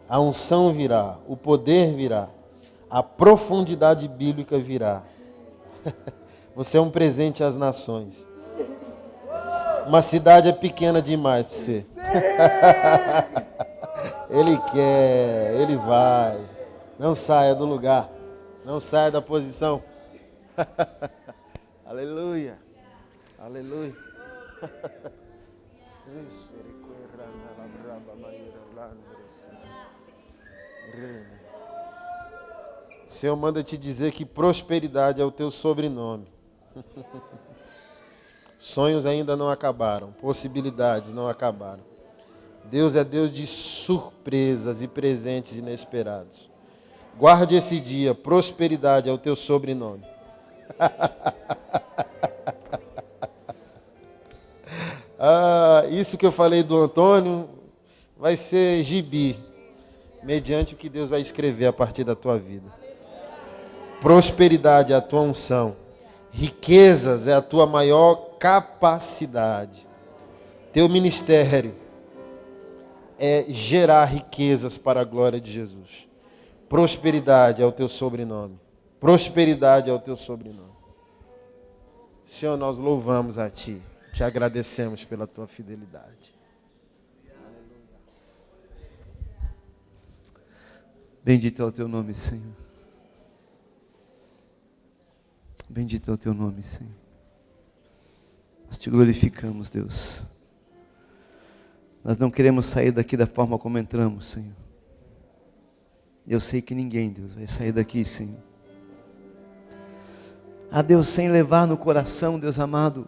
A unção virá. O poder virá. A profundidade bíblica virá. Você é um presente às nações. Uma cidade é pequena demais para você. Ele quer, ele vai. Não saia do lugar. Não saia da posição. Aleluia. Aleluia. O Senhor manda te dizer que prosperidade é o teu sobrenome. Sonhos ainda não acabaram, possibilidades não acabaram. Deus é Deus de surpresas e presentes inesperados. Guarde esse dia, prosperidade é o teu sobrenome. Isso que eu falei do Antônio vai ser gibi, mediante o que Deus vai escrever a partir da tua vida. Prosperidade é a tua unção. Riquezas é a tua maior capacidade. Teu ministério é gerar riquezas para a glória de Jesus. Prosperidade é o teu sobrenome. Prosperidade é o teu sobrenome. Senhor, nós louvamos a Ti. Te agradecemos pela Tua fidelidade. Bendito é o Teu nome, Senhor. Bendito é o Teu nome, Senhor. Nós Te glorificamos, Deus. Nós não queremos sair daqui da forma como entramos, Senhor. Eu sei que ninguém, Deus, vai sair daqui, Senhor. Deus, sem levar no coração, Deus amado,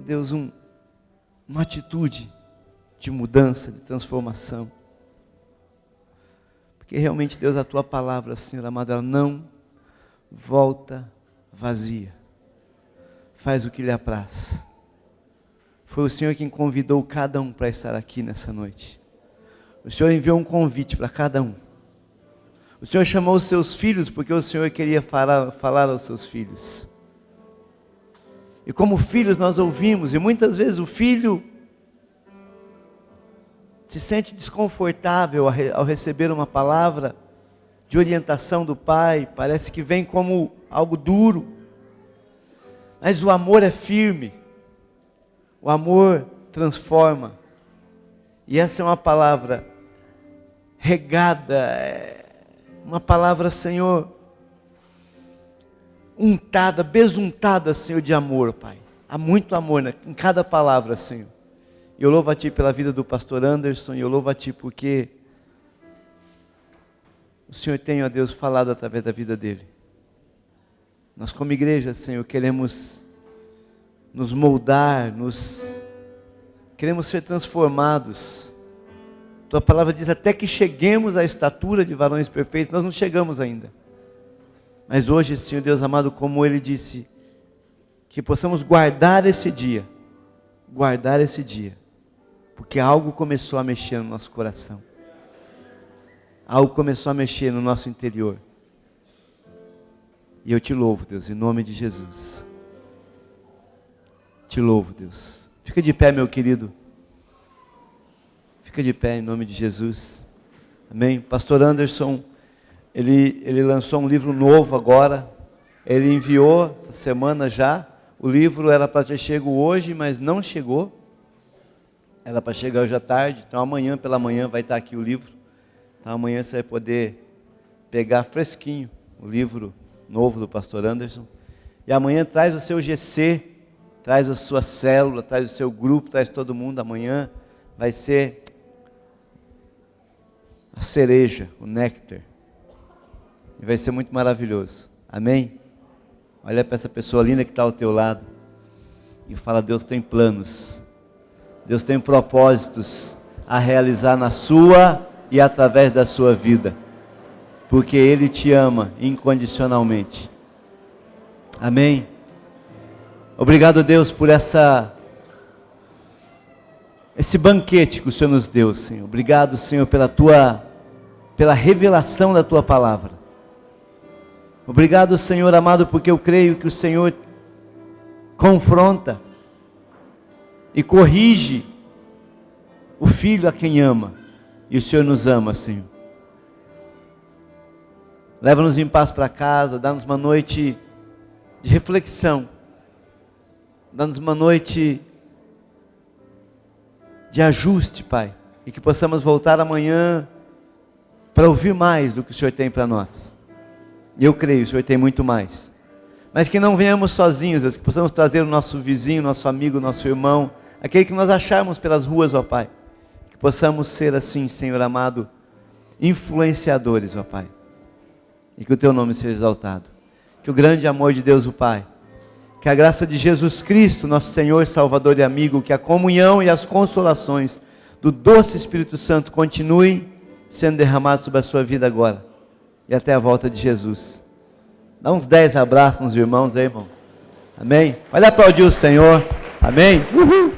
Deus, uma atitude de mudança, de transformação. Porque realmente, Deus, a Tua palavra, Senhor amado, ela não volta vazia. Faz o que lhe apraz. Foi o Senhor quem convidou cada um para estar aqui nessa noite. O Senhor enviou um convite para cada um. O Senhor chamou os seus filhos porque o Senhor queria falar aos seus filhos. E como filhos nós ouvimos, e muitas vezes o filho se sente desconfortável ao receber uma palavra de orientação do pai, parece que vem como algo duro. Mas o amor é firme, o amor transforma. E essa é uma palavra regada, uma palavra, Senhor, untada, besuntada, Senhor, de amor, Pai. Há muito amor em cada palavra, Senhor. E eu louvo a Ti pela vida do pastor Anderson, e eu louvo a Ti porque o Senhor tem, ó Deus, falado através da vida dele. Nós como igreja, Senhor, queremos nos moldar, queremos ser transformados. Tua palavra diz até que cheguemos à estatura de varões perfeitos. Nós não chegamos ainda. Mas hoje, Senhor Deus amado, como Ele disse, que possamos guardar esse dia, porque algo começou a mexer no nosso coração. Algo começou a mexer no nosso interior. E eu te louvo, Deus, em nome de Jesus. Te louvo, Deus. Fica de pé, meu querido. Fica de pé em nome de Jesus. Amém? Pastor Anderson, ele lançou um livro novo agora. Ele enviou essa semana já. O livro era para ter chego hoje, mas não chegou. Era para chegar hoje à tarde. Então amanhã pela manhã vai estar aqui o livro. Então amanhã você vai poder pegar fresquinho o livro novo do pastor Anderson. E amanhã traz o seu GC, traz a sua célula, traz o seu grupo, traz todo mundo. Amanhã vai ser a cereja, o néctar. E vai ser muito maravilhoso. Amém? Olha para essa pessoa linda que está ao teu lado e fala: Deus tem planos, Deus tem propósitos a realizar na sua e através da sua vida, porque Ele te ama incondicionalmente. Amém? Obrigado, Deus, por esse banquete que o Senhor nos deu, Senhor. Obrigado, Senhor, pela revelação da Tua palavra. Obrigado, Senhor amado, porque eu creio que o Senhor confronta e corrige o filho a quem ama. E o Senhor nos ama, Senhor. Leva-nos em paz para casa, dá-nos uma noite de reflexão. Dá-nos uma noite de ajuste, Pai. E que possamos voltar amanhã para ouvir mais do que o Senhor tem para nós. E eu creio, o Senhor tem muito mais. Mas que não venhamos sozinhos, Deus, que possamos trazer o nosso vizinho, nosso amigo, nosso irmão, aquele que nós acharmos pelas ruas, ó Pai. Que possamos ser assim, Senhor amado, influenciadores, ó Pai. E que o Teu nome seja exaltado. Que o grande amor de Deus, o Pai, que a graça de Jesus Cristo, nosso Senhor, Salvador e amigo, que a comunhão e as consolações do doce Espírito Santo continue sendo derramados sobre a sua vida agora. E até a volta de Jesus. Dá uns 10 abraços nos irmãos aí, irmão. Amém? Olha, aplaudir o Senhor. Amém? Uhul!